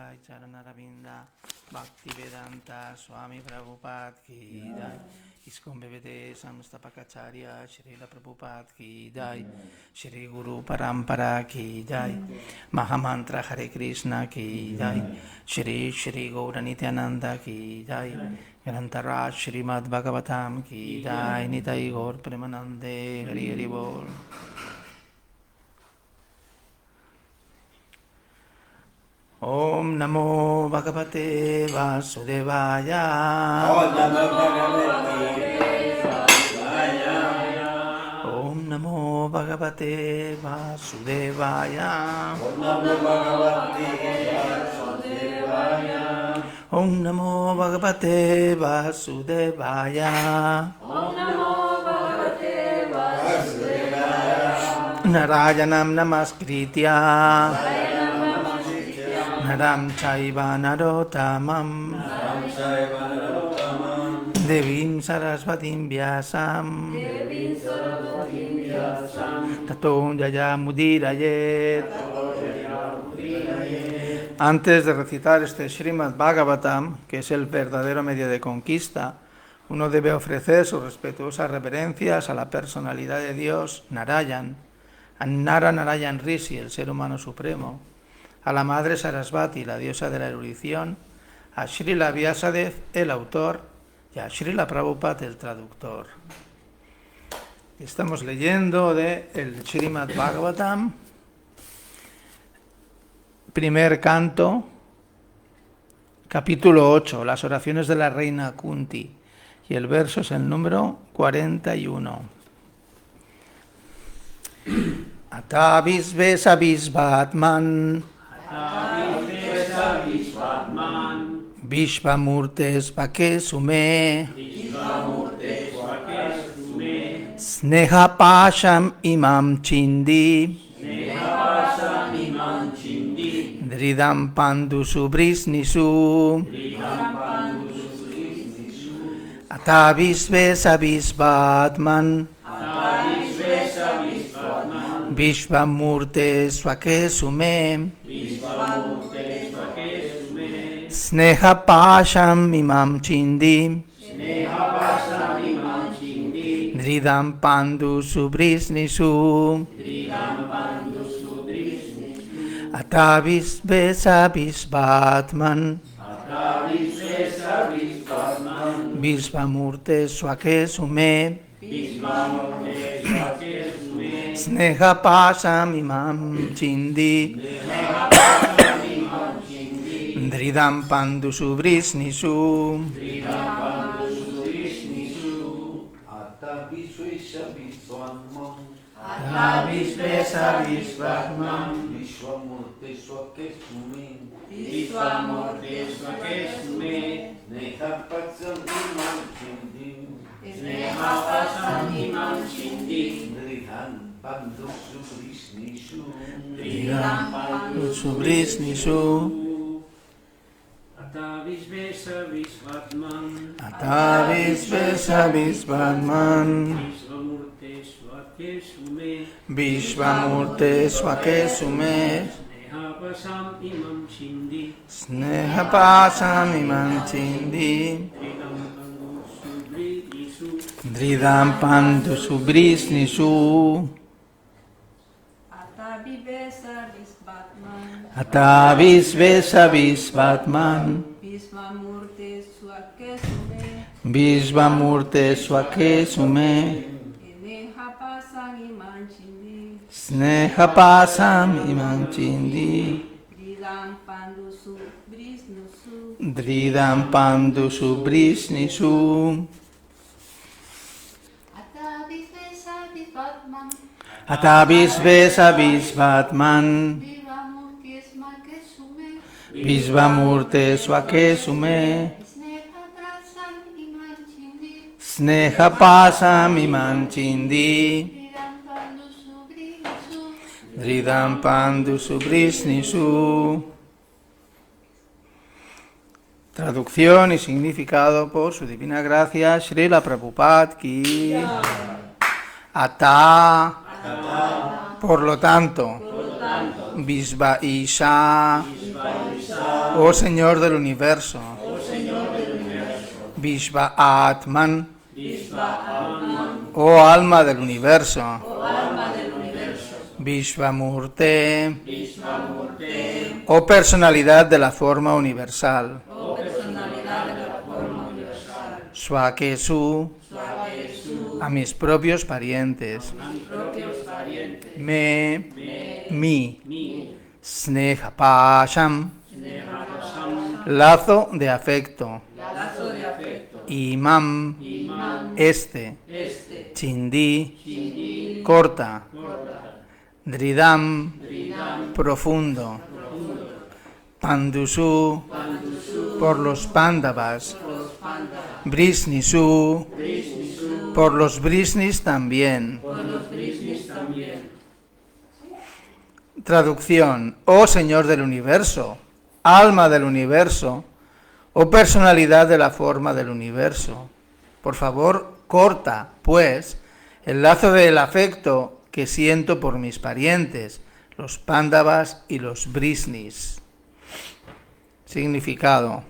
Jai Charanaravinda Bhaktivedanta Swami Prabhupada Ki Jai ISKCON BBT Samstapakacharya Srila Prabhupada Ki Jai Shri Guru Parampara Ki Jai Mahamantra Hare Krishna Ki Jai Shri Shri Gaura Nityananda Ki Jai Grantaraj Srimad Bhagavatam Ki Jai Nitai Gaur Premanande Hari Hari Bol. Om Namo Bhagavate Vasudevaya. Om Namo Bhagavate Vasudevaya. Om Namo Bhagavate Vasudevaya. Om Namo Bhagavate Vasudevaya. Om Namo Bhagavate Vasudevaya. Om Namo Bhagavate Vasudevaya. Narayanam Namaskritya Naram Chaiva Narottamam Devim Sarasvatim Vyasam Tato Yayamudiraye. Antes de recitar este Srimad Bhagavatam, que es el verdadero medio de conquista, uno debe ofrecer sus respetuosas reverencias a la personalidad de Dios, Narayan, a Nara Narayan Rishi, el ser humano supremo, a la madre Sarasvati, la diosa de la erudición, a Srila Vyasadev, el autor, y a Srila Prabhupada, el traductor. Estamos leyendo el Srimad Bhagavatam, primer canto, capítulo 8, las oraciones de la reina Kunti, y el verso es el número 41. Atavisvesa Visvatman Vishvamurtes Vakesume Sneha Pasham Imam Chindi Dridam Pandu Subrisnisu Atavisvesa Visvatman Vishvamurte Swakesume Sneha Pasham Imam Chindi Dridam Pandu Subrisnisu Atavisvesa Visvatman Vishvamurte Swakesume Sneha Pasham Imam Chindi Dridam Pandu Subrisnisu Atavisvesa Visvatman Vishvamurte Swakesume Vishvamurte Swakesume Sneha Pasham Imam Chindi Sneha Pasham Imam Chindi Dridam Pandu Subrisnisu Dridam Pandu Subrisnisu Atavisvesa Visvatman Atavisvesa Visvatman Vishvamurte Swakesume Vishvamurte Swakesume Snehapasam Imam Chindi Sneha Pasham Imam Chindi Dridam Pandu Subrisnisu Atavisvesa Visvatman Atavisvesa Visvatman Vishvamurte Swakesume Vishvamurte Swakesume Sneha Pasham Imam Chindi Sneha Pasham Imam Chindi Dridam Pandu Subrisnisu Dridam Pandu Subrisnisu Atavisvesa Visvatman Atavisvesa Visvatman Vishvamurte Swakesume Vishvamurte Swakesume Sneha Pasham Imam Chindi Sneha Pasham Imam Chindi Dridam Pandu Subrisnisu. Traducción y significado por su divina gracia Srila Prabhupada Ki. Ata, por lo tanto, Visva Isha, oh Señor del universo, Vishva Atman, oh alma del universo, Vishvamurte, oh personalidad de la forma universal, Swakesu, a mis propios parientes, mi, Snehapasham, lazo de afecto, Imam, este, Chindi, corta, Dridam, profundo, Pandusu, por los Pándavas, Brisnisu, por los Brisnis también. Traducción: oh Señor del universo, alma del universo, oh personalidad de la forma del universo, por favor, corta, pues, el lazo del afecto que siento por mis parientes, los Pándavas y los Brisnis. Significado: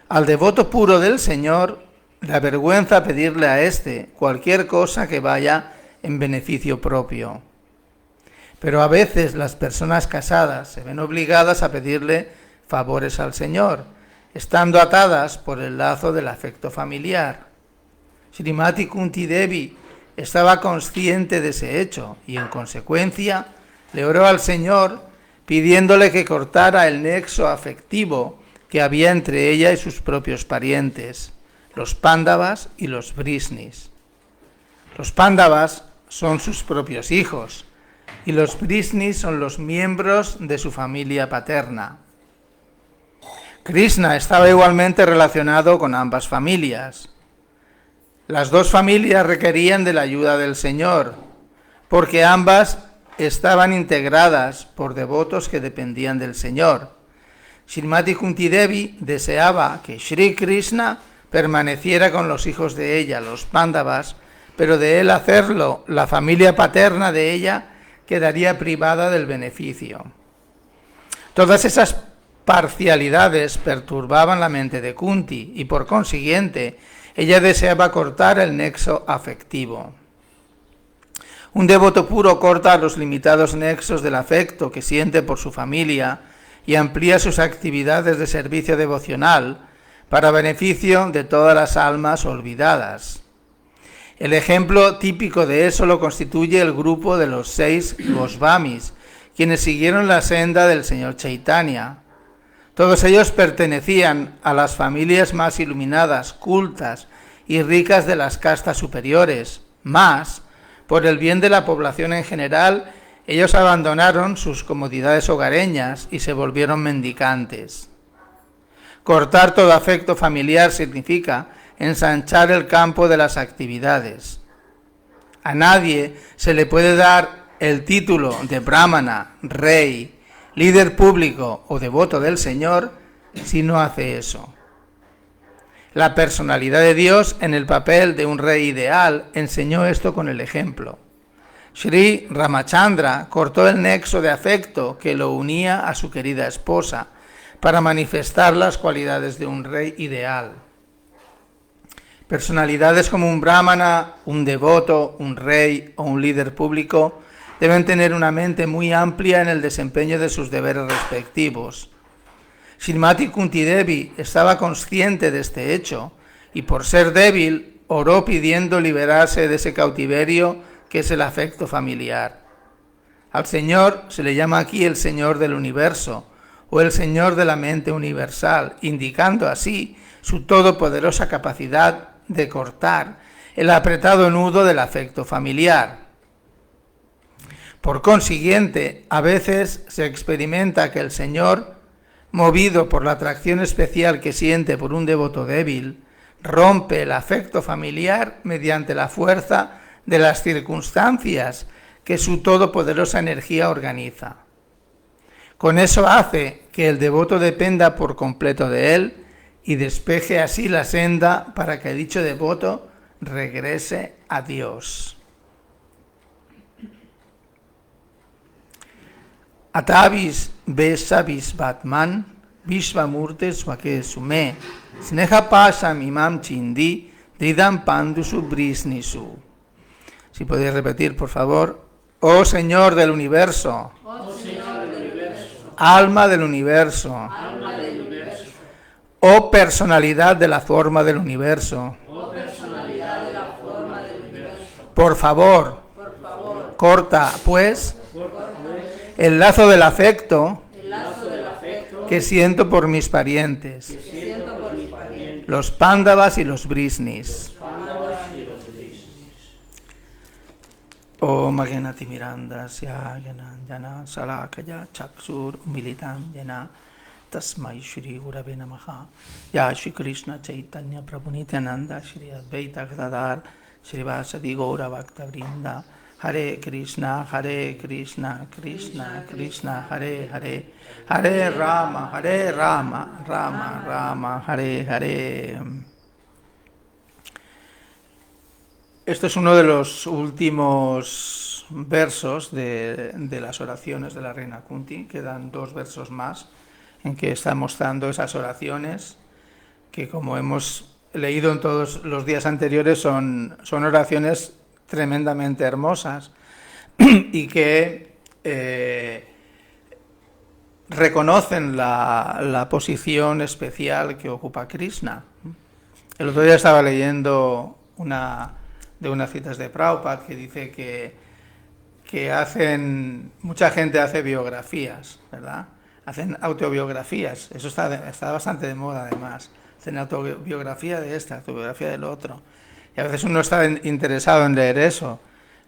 al devoto puro del Señor le avergüenza pedirle a éste cualquier cosa que vaya en beneficio propio. Pero a veces las personas casadas se ven obligadas a pedirle favores al Señor, estando atadas por el lazo del afecto familiar. Srimati Kunti Devi estaba consciente de ese hecho y en consecuencia le oró al Señor pidiéndole que cortara el nexo afectivo que había entre ella y sus propios parientes, los Pándavas y los Brisnis. Los Pándavas son sus propios hijos y los Brisnis son los miembros de su familia paterna. Krishna estaba igualmente relacionado con ambas familias. Las dos familias requerían de la ayuda del Señor, porque ambas estaban integradas por devotos que dependían del Señor. Srimati Kunti Devi deseaba que Sri Krishna permaneciera con los hijos de ella, los Pándavas, pero de él hacerlo, la familia paterna de ella quedaría privada del beneficio. Todas esas parcialidades perturbaban la mente de Kunti y por consiguiente ella deseaba cortar el nexo afectivo. Un devoto puro corta los limitados nexos del afecto que siente por su familia y amplía sus actividades de servicio devocional para beneficio de todas las almas olvidadas. El ejemplo típico de eso lo constituye el grupo de los 6 Gosvamis, quienes siguieron la senda del Señor Chaitanya. Todos ellos pertenecían a las familias más iluminadas, cultas y ricas de las castas superiores, mas, por el bien de la población en general, ellos abandonaron sus comodidades hogareñas y se volvieron mendicantes. Cortar todo afecto familiar significa ensanchar el campo de las actividades. A nadie se le puede dar el título de brahmana, rey, líder público o devoto del Señor si no hace eso. La personalidad de Dios en el papel de un rey ideal enseñó esto con el ejemplo. Sri Ramachandra cortó el nexo de afecto que lo unía a su querida esposa para manifestar las cualidades de un rey ideal. Personalidades como un brahmana, un devoto, un rey o un líder público deben tener una mente muy amplia en el desempeño de sus deberes respectivos. Srimati Kunti Devi estaba consciente de este hecho y por ser débil oró pidiendo liberarse de ese cautiverio que es el afecto familiar. Al Señor se le llama aquí el Señor del universo o el Señor de la mente universal, indicando así su todopoderosa capacidad de cortar el apretado nudo del afecto familiar. Por consiguiente, a veces se experimenta que el Señor, movido por la atracción especial que siente por un devoto débil, rompe el afecto familiar mediante la fuerza de las circunstancias que su todopoderosa energía organiza. Con eso hace que el devoto dependa por completo de él y despeje así la senda para que dicho devoto regrese a Dios. Atavis Besavis Batman Vishvamurte Swake Sume, Sneha Pasam Imam Chindi, Dridam Pandusu Brisnisu. Si podéis repetir, por favor. Oh Señor del universo, alma del universo, oh personalidad de la forma del universo, por favor, corta pues el lazo del afecto que siento por mis parientes, los Pándavas y los Brisnis. Om Agenati Miranda Sya Jana Salakaya Chaksur Militam Jana Tasmai Shri Gurave Namaha. Ya Shri Krishna Chaitanya Prabhu Nityananda Shri Advaita Gadadhar Shri Vasadi Gaura Bhakta Vrinda. Hare Krishna Krishna Krishna Hare Hare, Hare Rama Rama Rama Hare Hare. Esto es uno de los últimos versos de las oraciones de la reina Kunti. Quedan 2 versos más en que está mostrando esas oraciones que, como hemos leído en todos los días anteriores, son oraciones tremendamente hermosas y que reconocen la posición especial que ocupa Krishna. El otro día estaba leyendo unas citas de Prabhupada que dice que mucha gente hace biografías, ¿verdad? Hacen autobiografías, eso está bastante de moda además. Hacen autobiografía de esta, autobiografía del otro. Y a veces uno está interesado en leer eso,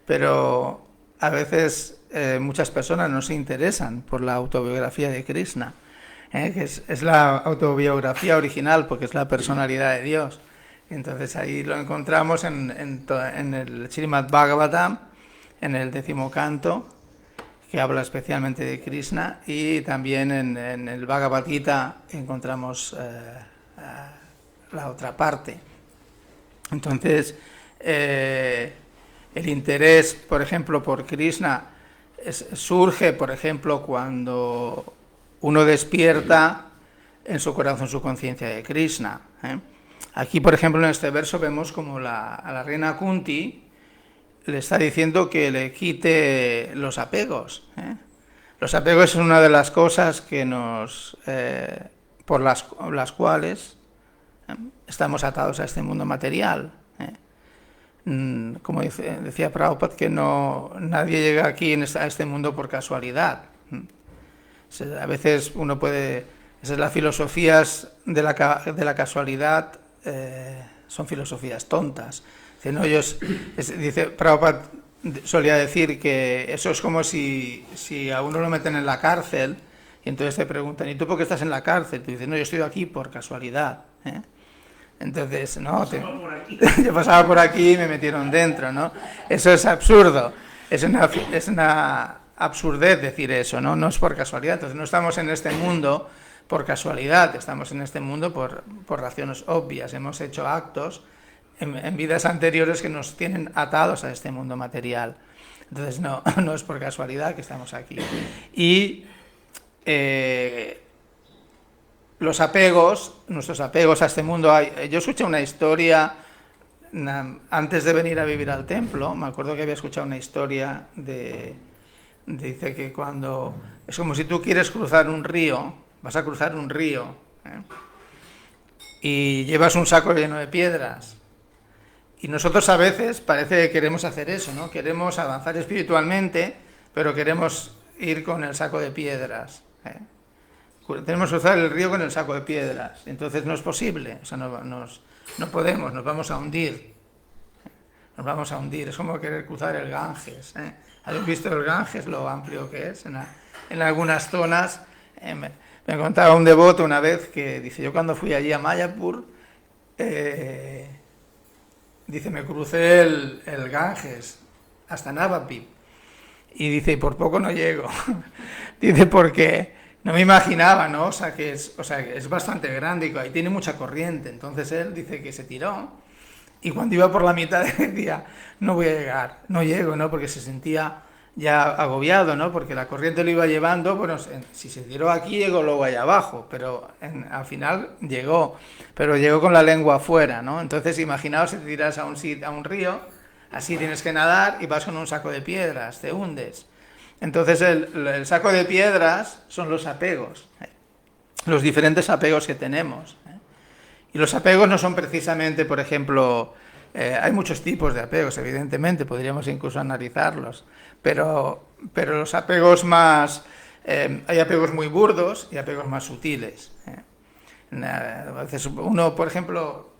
pero a veces muchas personas no se interesan por la autobiografía de Krishna, que es la autobiografía original porque es la personalidad de Dios. Entonces ahí lo encontramos en el Srimad Bhagavatam, en el 10º canto, que habla especialmente de Krishna, y también en el Bhagavad Gita encontramos la otra parte. Entonces, el interés, por ejemplo, por Krishna surge, por ejemplo, cuando uno despierta en su corazón su conciencia de Krishna. Aquí, por ejemplo, en este verso vemos como a la reina Kunti le está diciendo que le quite los apegos. Los apegos es una de las cosas que por las cuales estamos atados a este mundo material. Como decía Prabhupada, que nadie llega aquí a este mundo por casualidad. A veces uno puede... Esas las filosofías de la casualidad son filosofías tontas. Dice Prabhupada, solía decir que eso es como si a uno lo meten en la cárcel y entonces te preguntan, ¿y tú por qué estás en la cárcel? Tú dices, no, yo estoy aquí por casualidad. Entonces, yo pasaba por aquí y me metieron dentro, ¿no? Eso es absurdo, es una absurdez decir eso, ¿no? No es por casualidad. Entonces no estamos en este mundo por casualidad, estamos en este mundo por razones obvias. Hemos hecho actos en vidas anteriores que nos tienen atados a este mundo material. Entonces no es por casualidad que estamos aquí. Y nuestros apegos a este mundo. Yo escuché una historia antes de venir a vivir al templo. Me acuerdo que había escuchado una historia dice que cuando es como si tú quieres cruzar un río, vas a cruzar un río, y llevas un saco lleno de piedras. Y nosotros a veces parece que queremos hacer eso, ¿no? Queremos avanzar espiritualmente, pero queremos ir con el saco de piedras. Tenemos que cruzar el río con el saco de piedras. Entonces no es posible, o sea, no podemos, nos vamos a hundir. Nos vamos a hundir, es como querer cruzar el Ganges. ¿Habéis visto el Ganges, lo amplio que es? En algunas zonas, me contaba un devoto una vez que dice, yo cuando fui allí a Mayapur, dice, me crucé el Ganges hasta Navadvip, y dice, y por poco no llego. Dice, porque no me imaginaba, ¿no? O sea, que es bastante grande y tiene mucha corriente. Entonces él dice que se tiró, y cuando iba por la mitad decía, no voy a llegar, no llego, ¿no? Porque se sentía ya agobiado, ¿no? Porque la corriente lo iba llevando, bueno, si se tiró aquí, llegó luego allá abajo, pero al final llegó, pero llegó con la lengua afuera, ¿no? Entonces, imaginaos si te tiras a un río, así tienes que nadar y vas con un saco de piedras, te hundes. Entonces, el saco de piedras son los apegos, los diferentes apegos que tenemos. Y los apegos no son precisamente, por ejemplo, hay muchos tipos de apegos, evidentemente, podríamos incluso analizarlos, pero los apegos más... hay apegos muy burdos y apegos más sutiles. A veces uno, por ejemplo,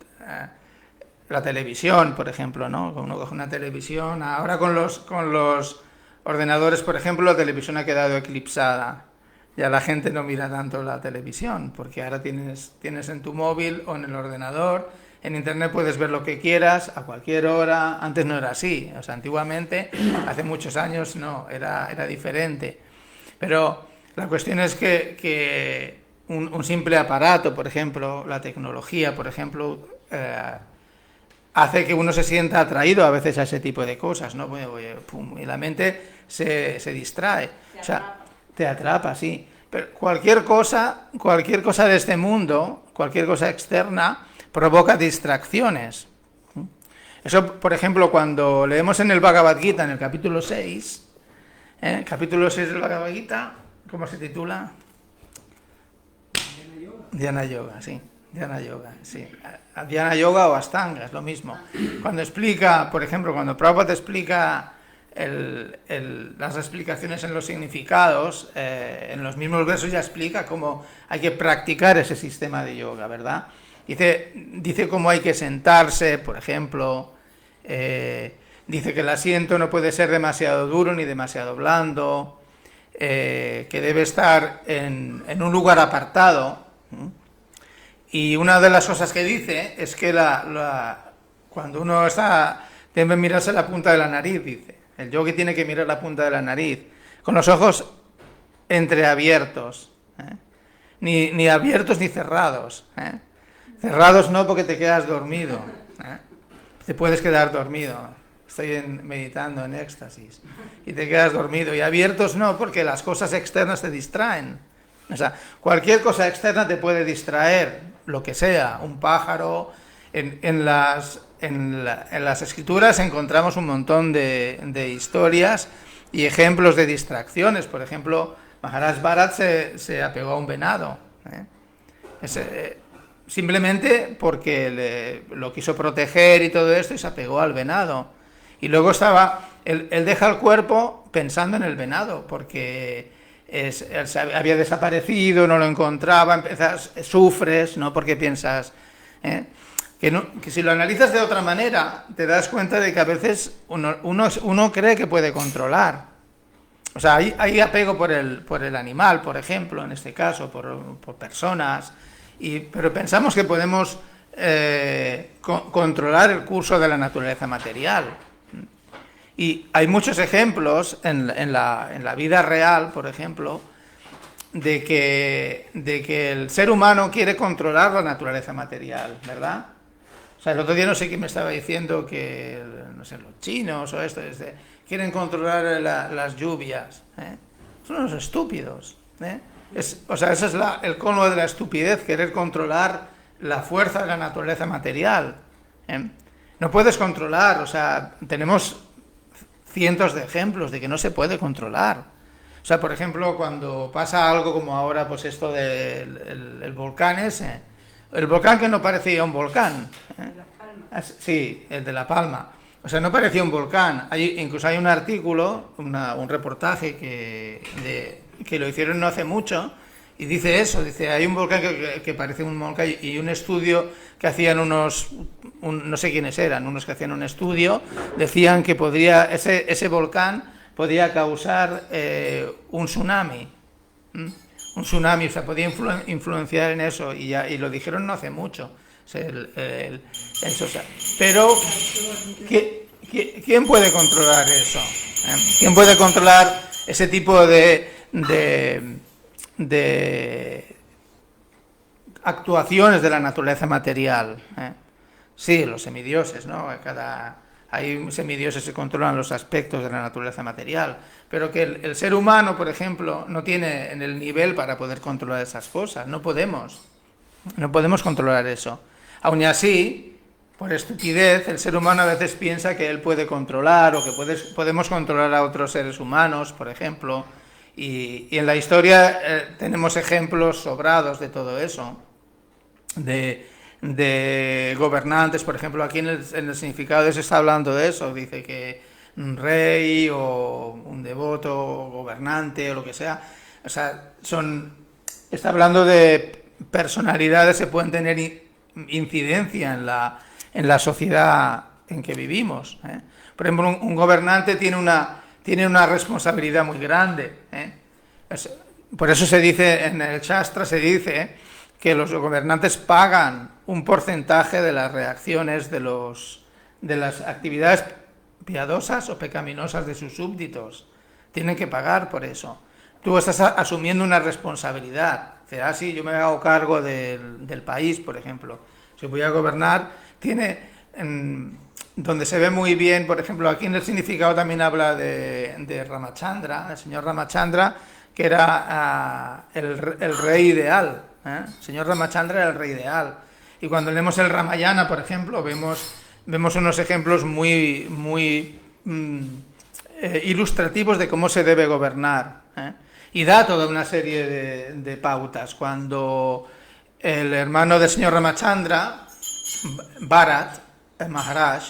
la televisión, por ejemplo, ¿no? Uno coge una televisión, ahora con los ordenadores, por ejemplo, la televisión ha quedado eclipsada. Ya la gente no mira tanto la televisión, porque ahora tienes en tu móvil o en el ordenador, en internet puedes ver lo que quieras, a cualquier hora. Antes no era así, o sea, antiguamente, hace muchos años no, era diferente. Pero la cuestión es que un simple aparato, por ejemplo, la tecnología, por ejemplo, hace que uno se sienta atraído a veces a ese tipo de cosas, ¿no? Y la mente se distrae. O sea, te atrapa, sí. Pero cualquier cosa de este mundo, cualquier cosa externa, provoca distracciones. Eso, por ejemplo, cuando leemos en el Bhagavad Gita, en el capítulo 6, capítulo 6 del Bhagavad Gita, ¿cómo se titula? Dhyana Yoga, sí. Dhyana Yoga, sí. Dhyana Yoga o Astanga, es lo mismo. Cuando explica, por ejemplo, cuando Prabhupada explica las explicaciones en los significados, en los mismos versos ya explica cómo hay que practicar ese sistema de yoga, ¿verdad? Dice cómo hay que sentarse, por ejemplo, dice que el asiento no puede ser demasiado duro ni demasiado blando, que debe estar en un lugar apartado. Y una de las cosas que dice es que cuando uno está, debe mirarse la punta de la nariz, dice. El yogi tiene que mirar la punta de la nariz, con los ojos entreabiertos, ni abiertos ni cerrados. Cerrados no, porque te quedas dormido. Te puedes quedar dormido. Estoy meditando en éxtasis. Y te quedas dormido. Y abiertos no, porque las cosas externas te distraen. O sea, cualquier cosa externa te puede distraer, lo que sea, un pájaro. En las escrituras encontramos un montón de historias y ejemplos de distracciones. Por ejemplo, Maharaj Bharat se apegó a un venado. Simplemente porque lo quiso proteger y todo esto, y se apegó al venado. Y luego él deja el cuerpo pensando en el venado, porque él había desaparecido, no lo encontraba, sufres, ¿no? Porque piensas... Que si lo analizas de otra manera, te das cuenta de que a veces uno cree que puede controlar. O sea, hay apego por el animal, por ejemplo, en este caso, por personas, pero pensamos que podemos controlar el curso de la naturaleza material. Y hay muchos ejemplos en la vida real, por ejemplo, de que el ser humano quiere controlar la naturaleza material, ¿verdad? O sea, el otro día no sé quién me estaba diciendo que, no sé, los chinos o esto, quieren controlar las lluvias. Son unos estúpidos. O sea, ese es el colmo de la estupidez, querer controlar la fuerza de la naturaleza material. No puedes controlar, o sea, tenemos cientos de ejemplos de que no se puede controlar. O sea, por ejemplo, cuando pasa algo como ahora, pues esto del volcán ese, el volcán que no parecía un volcán. Sí, el de La Palma. O sea, no parecía un volcán. Incluso hay un artículo, un reportaje que lo hicieron no hace mucho, y dice eso, dice, hay un volcán que parece un volcán, y un estudio que hacían no sé quiénes eran, unos que hacían un estudio, decían que ese volcán podía causar un tsunami. Un tsunami, o sea, podía influenciar en eso, y lo dijeron no hace mucho. O sea, pero, ¿quién puede controlar eso? ¿Quién puede controlar ese tipo de actuaciones de la naturaleza material? Sí, los semidioses, ¿no? hay semidioses que controlan los aspectos de la naturaleza material, pero que el ser humano, por ejemplo, no tiene en el nivel para poder controlar esas cosas. No podemos controlar eso. Aun y así, por estupidez, el ser humano a veces piensa que él puede controlar o que podemos controlar a otros seres humanos, por ejemplo, y en la historia tenemos ejemplos sobrados de todo eso, de gobernantes, por ejemplo, aquí en el significado se está hablando de eso, dice que un rey o un devoto o gobernante o lo que sea, o sea, está hablando de personalidades que pueden tener incidencia en la sociedad en que vivimos. Por ejemplo, un gobernante tiene una responsabilidad muy grande. Por eso se dice, en el Shastra se dice que los gobernantes pagan un porcentaje de las reacciones de las actividades piadosas o pecaminosas de sus súbditos. Tienen que pagar por eso. Tú estás asumiendo una responsabilidad. Sí, yo me hago cargo del país, por ejemplo. Si voy a gobernar, donde se ve muy bien, por ejemplo, aquí en el significado también habla de Ramachandra, el señor Ramachandra, que era el rey ideal. El señor Ramachandra era el rey ideal. Y cuando leemos el Ramayana, por ejemplo, vemos unos ejemplos muy ilustrativos de cómo se debe gobernar. Y da toda una serie de pautas. Cuando el hermano del señor Ramachandra, Bharat, el Maharaj,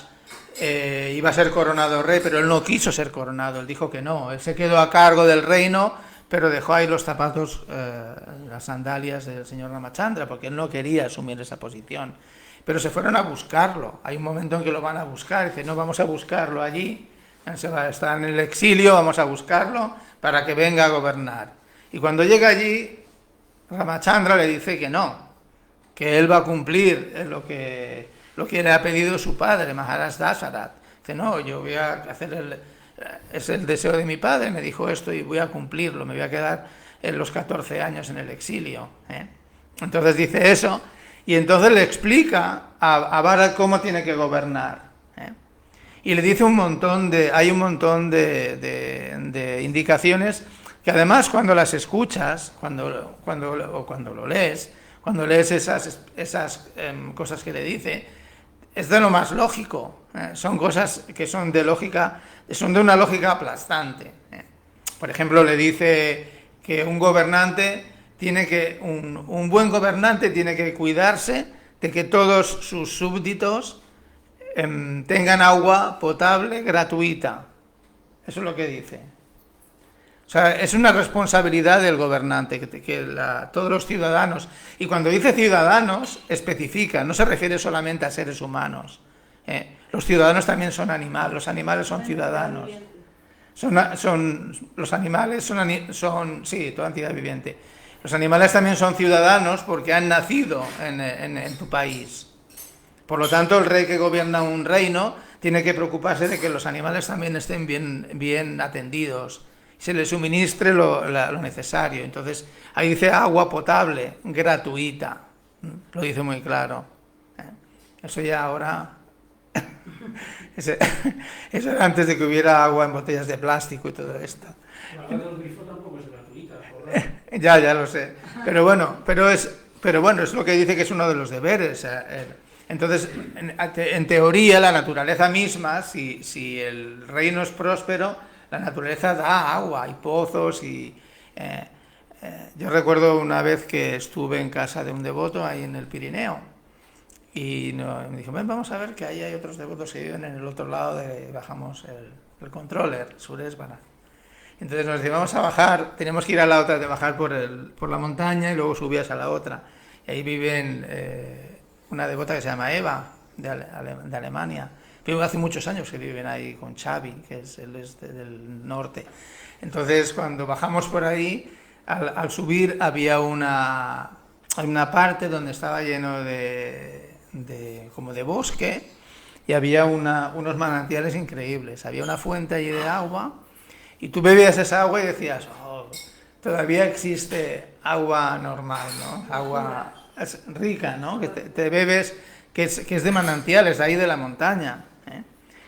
iba a ser coronado rey, pero él no quiso ser coronado, él dijo que no. Él se quedó a cargo del reino, pero dejó ahí los zapatos, las sandalias del señor Ramachandra, porque él no quería asumir esa posición. Pero se fueron a buscarlo. Hay un momento en que lo van a buscar, dice, no, vamos a buscarlo allí, está en el exilio, vamos a buscarlo para que venga a gobernar. Y cuando llega allí, Ramachandra le dice que no, que él va a cumplir lo que le ha pedido su padre, Maharaj Dasarat. Dice, no, yo voy a hacer es el deseo de mi padre, me dijo esto y voy a cumplirlo, me voy a quedar en los 14 años en el exilio. Entonces dice eso, y entonces le explica a Bharat cómo tiene que gobernar. Y le dice hay un montón de indicaciones que además cuando las escuchas, cuando lo lees, cuando lees esas cosas que le dice, es de lo más lógico. Son cosas que son de una lógica aplastante. Por ejemplo, le dice que un buen gobernante tiene que cuidarse de que todos sus súbditos tengan agua potable gratuita. Eso es lo que dice. O sea, es una responsabilidad del gobernante que todos los ciudadanos, y cuando dice ciudadanos, especifica, no se refiere solamente a seres humanos. Los ciudadanos también son animales, los animales son ciudadanos. Los animales sí, toda entidad viviente. Los animales también son ciudadanos porque han nacido en tu país. Por lo tanto, el rey que gobierna un reino tiene que preocuparse de que los animales también estén bien atendidos, se les suministre lo necesario. Entonces, ahí dice agua potable, gratuita. Lo dice muy claro. Eso ya ahora... Eso era antes de que hubiera agua en botellas de plástico y todo esto. La agua del grifo tampoco es gratuita, joder. Ya lo sé. Pero bueno, es lo que dice que es uno de los deberes. Entonces, en teoría, la naturaleza misma, si el reino es próspero, la naturaleza da agua, hay pozos y... yo recuerdo una vez que estuve en casa de un devoto ahí en el Pirineo y me dijo, vamos a ver que ahí hay otros devotos que viven en el otro lado, bajamos el controller, Suresvara. Entonces nos dice, vamos a bajar, tenemos que ir a la otra, de bajar por la montaña y luego subías a la otra. Y ahí viven una devota que se llama Eva, de Alemania. Pero hace muchos años que viven ahí con Xavi, que él es del norte. Entonces, cuando bajamos por ahí, al subir había una parte donde estaba lleno como de bosque y había unos manantiales increíbles. Había una fuente allí de agua y tú bebías esa agua y decías, todavía existe agua normal, ¿no? Agua rica, ¿no? Que te bebes, que es de manantiales, de ahí de la montaña.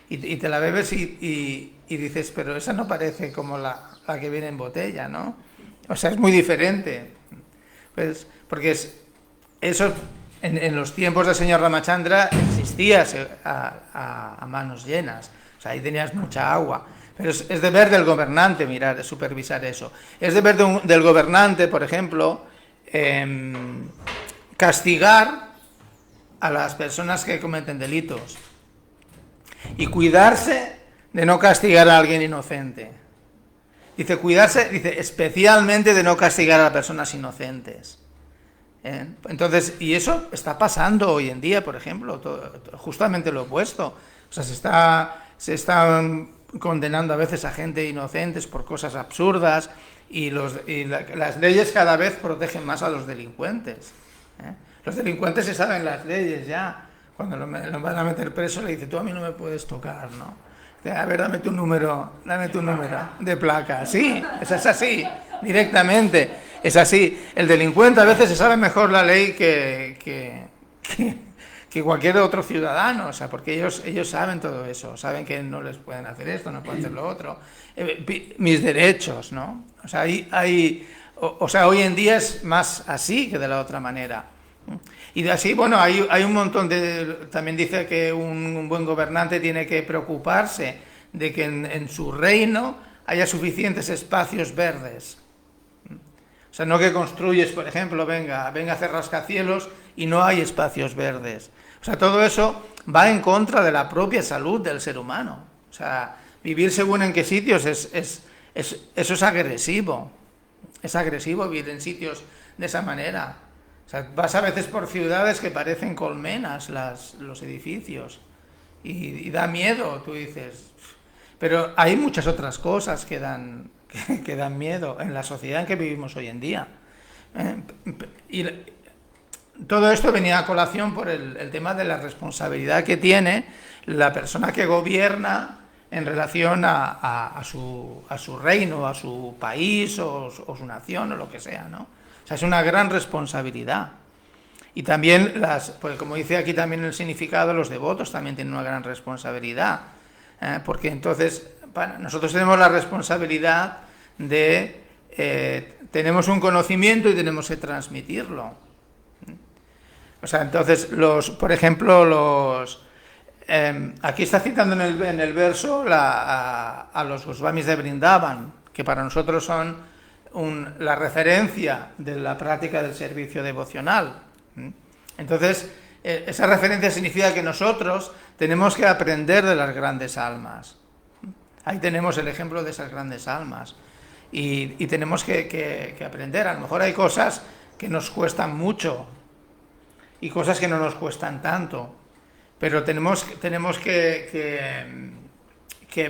y te la bebes y dices, pero esa no parece como la que viene en botella, ¿no? O sea, es muy diferente. Pues, porque eso en los tiempos del señor Ramachandra existía a manos llenas. O sea, ahí tenías mucha agua. Pero es deber del gobernante mirar, supervisar eso. Es deber del gobernante, por ejemplo, castigar a las personas que cometen delitos y cuidarse de no castigar a alguien inocente. Dice, cuidarse, dice, especialmente de no castigar a personas inocentes. Entonces, y eso está pasando hoy en día, por ejemplo, justamente lo opuesto. O sea, se están condenando a veces a gente inocentes por cosas absurdas y las leyes cada vez protegen más a los delincuentes. Los delincuentes se saben las leyes ya. Cuando lo van a meter preso le dice, tú a mí no me puedes tocar, ¿no? A ver, dame tu número de placa. Sí, es así, directamente, es así. El delincuente a veces se sabe mejor la ley que cualquier otro ciudadano, o sea, porque ellos saben todo eso, saben que no les pueden hacer esto, no pueden hacer lo otro. Mis derechos, ¿no? O sea, hoy en día es más así que de la otra manera. Y de así, bueno, hay un montón también dice que un buen gobernante tiene que preocuparse de que en su reino haya suficientes espacios verdes. O sea, no que construyes, por ejemplo, venga a hacer rascacielos y no hay espacios verdes. O sea, todo eso va en contra de la propia salud del ser humano. O sea, vivir según en qué sitios eso es agresivo. Es agresivo vivir en sitios de esa manera. O sea, vas a veces por ciudades que parecen colmenas los edificios y da miedo, tú dices. Pero hay muchas otras cosas que dan miedo en la sociedad en que vivimos hoy en día. Y todo esto venía a colación por el tema de la responsabilidad que tiene la persona que gobierna en relación a su reino, a su país o su nación o lo que sea, ¿no? O sea, es una gran responsabilidad. Y también, pues como dice aquí también el significado, los devotos también tienen una gran responsabilidad. Porque entonces, nosotros tenemos la responsabilidad de... tenemos un conocimiento y tenemos que transmitirlo. O sea, entonces, por ejemplo, aquí está citando en el verso a los Goswamis de Brindavan, que para nosotros son la referencia de la práctica del servicio devocional. Entonces, esa referencia significa que nosotros tenemos que aprender de las grandes almas. Ahí tenemos el ejemplo de esas grandes almas. Y tenemos que aprender. A lo mejor hay cosas que nos cuestan mucho y cosas que no nos cuestan tanto. Pero tenemos que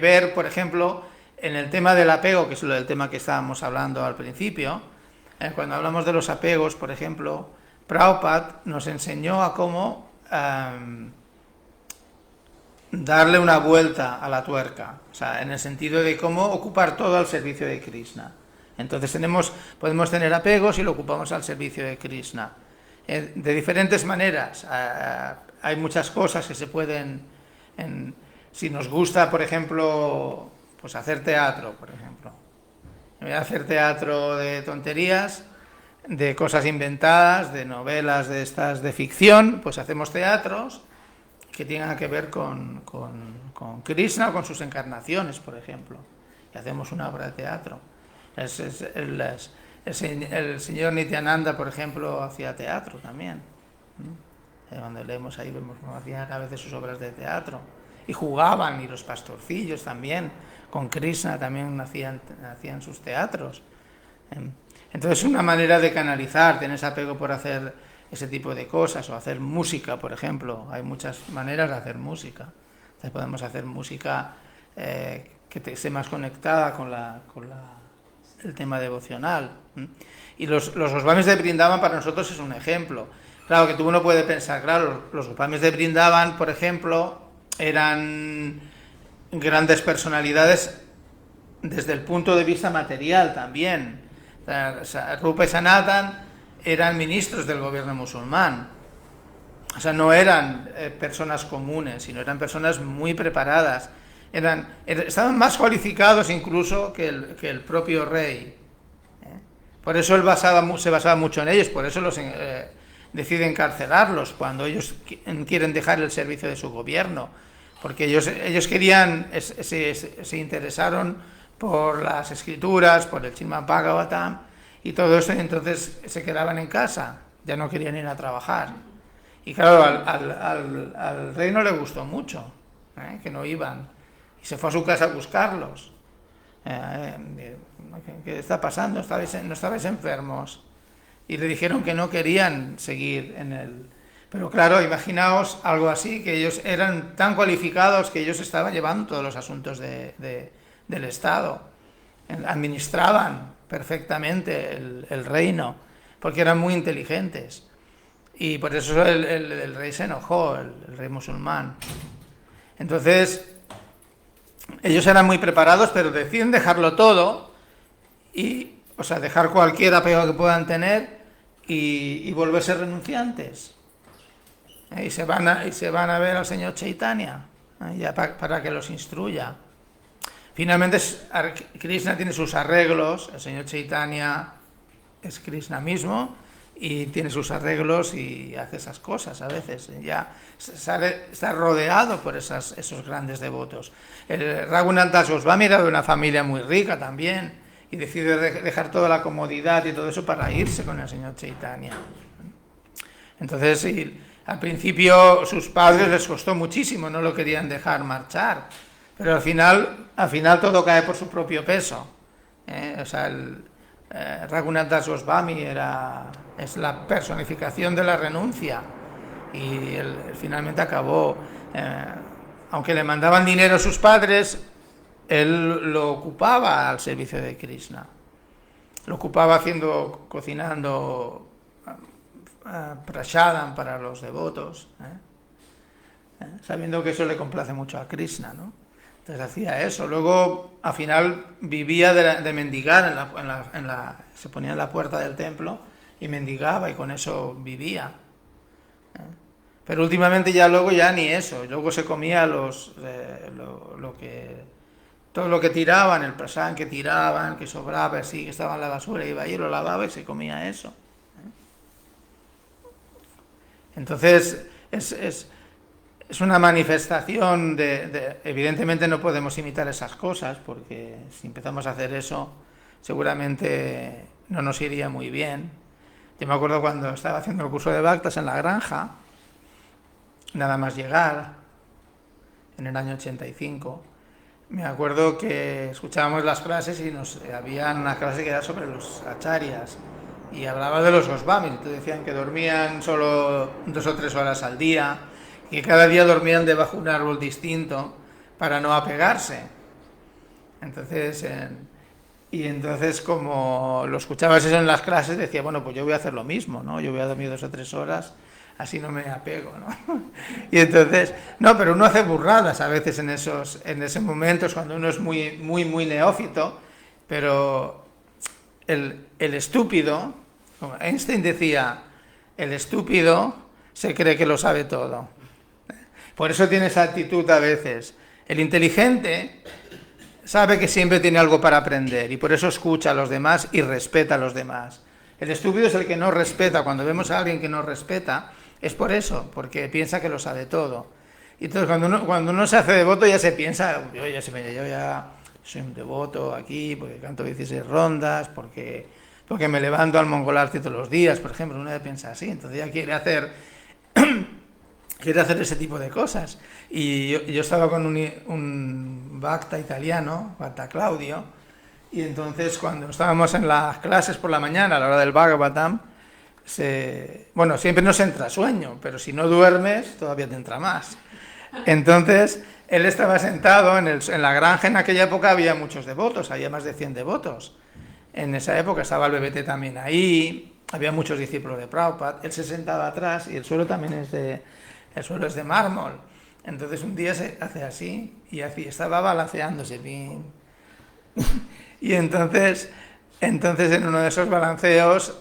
ver, por ejemplo, en el tema del apego, que es el tema que estábamos hablando al principio, cuando hablamos de los apegos, por ejemplo, Prabhupada nos enseñó a cómo darle una vuelta a la tuerca, o sea, en el sentido de cómo ocupar todo al servicio de Krishna. Entonces podemos tener apegos y lo ocupamos al servicio de Krishna. De diferentes maneras. Hay muchas cosas que se pueden... si nos gusta, por ejemplo, pues hacer teatro, por ejemplo. En vez de hacer teatro de tonterías, de cosas inventadas, de novelas de estas de ficción, pues hacemos teatros que tengan que ver con Krishna o con sus encarnaciones, por ejemplo. Y hacemos una obra de teatro. El señor Nityananda, por ejemplo, hacía teatro también. Cuando leemos ahí vemos cómo hacían a veces sus obras de teatro. Y jugaban, y los pastorcillos también, con Krishna también hacían sus teatros. Entonces es una manera de canalizar, tener ese apego por hacer ese tipo de cosas, o hacer música, por ejemplo. Hay muchas maneras de hacer música. Entonces podemos hacer música que esté más conectada con el tema devocional. Y los Goswamis de Brindavan para nosotros es un ejemplo. Claro que uno puede pensar, claro, los Goswamis de Brindavan, por ejemplo, eran grandes personalidades desde el punto de vista material también. Rupa y Sanatan eran ministros del gobierno musulmán o sea, no eran personas comunes, sino eran personas muy preparadas. Estaban más cualificados incluso que el propio rey. Por eso él se basaba mucho en ellos, por eso decide encarcelarlos cuando ellos quieren dejar el servicio de su gobierno, porque ellos querían, se interesaron por las escrituras, por el Srimad Bhagavatam y todo eso, y entonces se quedaban en casa, ya no querían ir a trabajar. Y claro, al rey no le gustó mucho que no iban, y se fue a su casa a buscarlos. ¿Qué está pasando? ¿No estabais enfermos? Y le dijeron que no querían seguir en el... Pero claro, imaginaos algo así, que ellos eran tan cualificados que ellos estaban llevando todos los asuntos del Estado, administraban perfectamente el reino, porque eran muy inteligentes. Y por eso el rey se enojó, el rey musulmán. Entonces, ellos eran muy preparados, pero deciden dejarlo todo, o sea, dejar cualquier apego que puedan tener y volverse renunciantes. Y se van a ver al señor Chaitanya, ya para que los instruya. Finalmente, Krishna tiene sus arreglos, el señor Chaitanya es Krishna mismo, y tiene sus arreglos y hace esas cosas a veces. Ya está rodeado por esos grandes devotos. El Raghunath Das Goswami era de una familia muy rica también, y decide dejar toda la comodidad y todo eso para irse con el señor Chaitanya. Entonces, al principio sus padres les costó muchísimo, no lo querían dejar marchar, pero al final todo cae por su propio peso. O sea, Raghunath Das Goswami es la personificación de la renuncia, y él finalmente acabó, aunque le mandaban dinero a sus padres, él lo ocupaba al servicio de Krishna, lo ocupaba cocinando prasadam para los devotos, sabiendo que eso le complace mucho a Krishna, ¿no? Entonces hacía eso. Luego, al final, vivía de mendigar, se ponía en la puerta del templo y mendigaba, y con eso vivía. Pero últimamente luego ni eso. Luego se comía todo lo que tiraban, el prasad que tiraban, que sobraba, así, que estaba en la basura, iba ahí, lo lavaba y se comía eso. Entonces, es una manifestación evidentemente no podemos imitar esas cosas, porque si empezamos a hacer eso, seguramente no nos iría muy bien. Yo me acuerdo cuando estaba haciendo el curso de Bhaktas en la granja, nada más llegar, en el año 85, me acuerdo que escuchábamos las clases y había una clase que era sobre los acharyas, y hablaba de los Goswamis. Entonces decían que dormían solo 2 o 3 horas al día, y que cada día dormían debajo de un árbol distinto para no apegarse. Entonces, como lo escuchabas eso en las clases, decía, bueno, pues yo voy a hacer lo mismo, ¿no? Yo voy a dormir 2 o 3 horas, así no me apego, ¿no? Y entonces, no, pero uno hace burradas a veces en esos momentos, cuando uno es muy, muy, muy neófito, pero el estúpido, como Einstein decía, el estúpido se cree que lo sabe todo. Por eso tiene esa actitud a veces. El inteligente sabe que siempre tiene algo para aprender, y por eso escucha a los demás y respeta a los demás. El estúpido es el que no respeta. Cuando vemos a alguien que no respeta, es por eso, porque piensa que lo sabe todo. Y entonces cuando uno se hace devoto, ya se piensa, yo ya soy un devoto aquí, porque canto 16 rondas, porque me levanto al Mangalarti todos los días, por ejemplo. Uno ya piensa así, entonces ya quiere hacer ese tipo de cosas. Y yo estaba con un Bhakta italiano, Bhakta Claudio, y entonces cuando estábamos en las clases por la mañana, a la hora del Bhagavatam, siempre nos entra sueño, pero si no duermes todavía te entra más. Entonces él estaba sentado en la granja. En aquella época había muchos devotos, había más de 100 devotos. En esa época estaba el BBT también ahí, había muchos discípulos de Prabhupada. Él se sentaba atrás, y el suelo también es de mármol. Entonces un día se hace así, y estaba balanceándose. Y entonces en uno de esos balanceos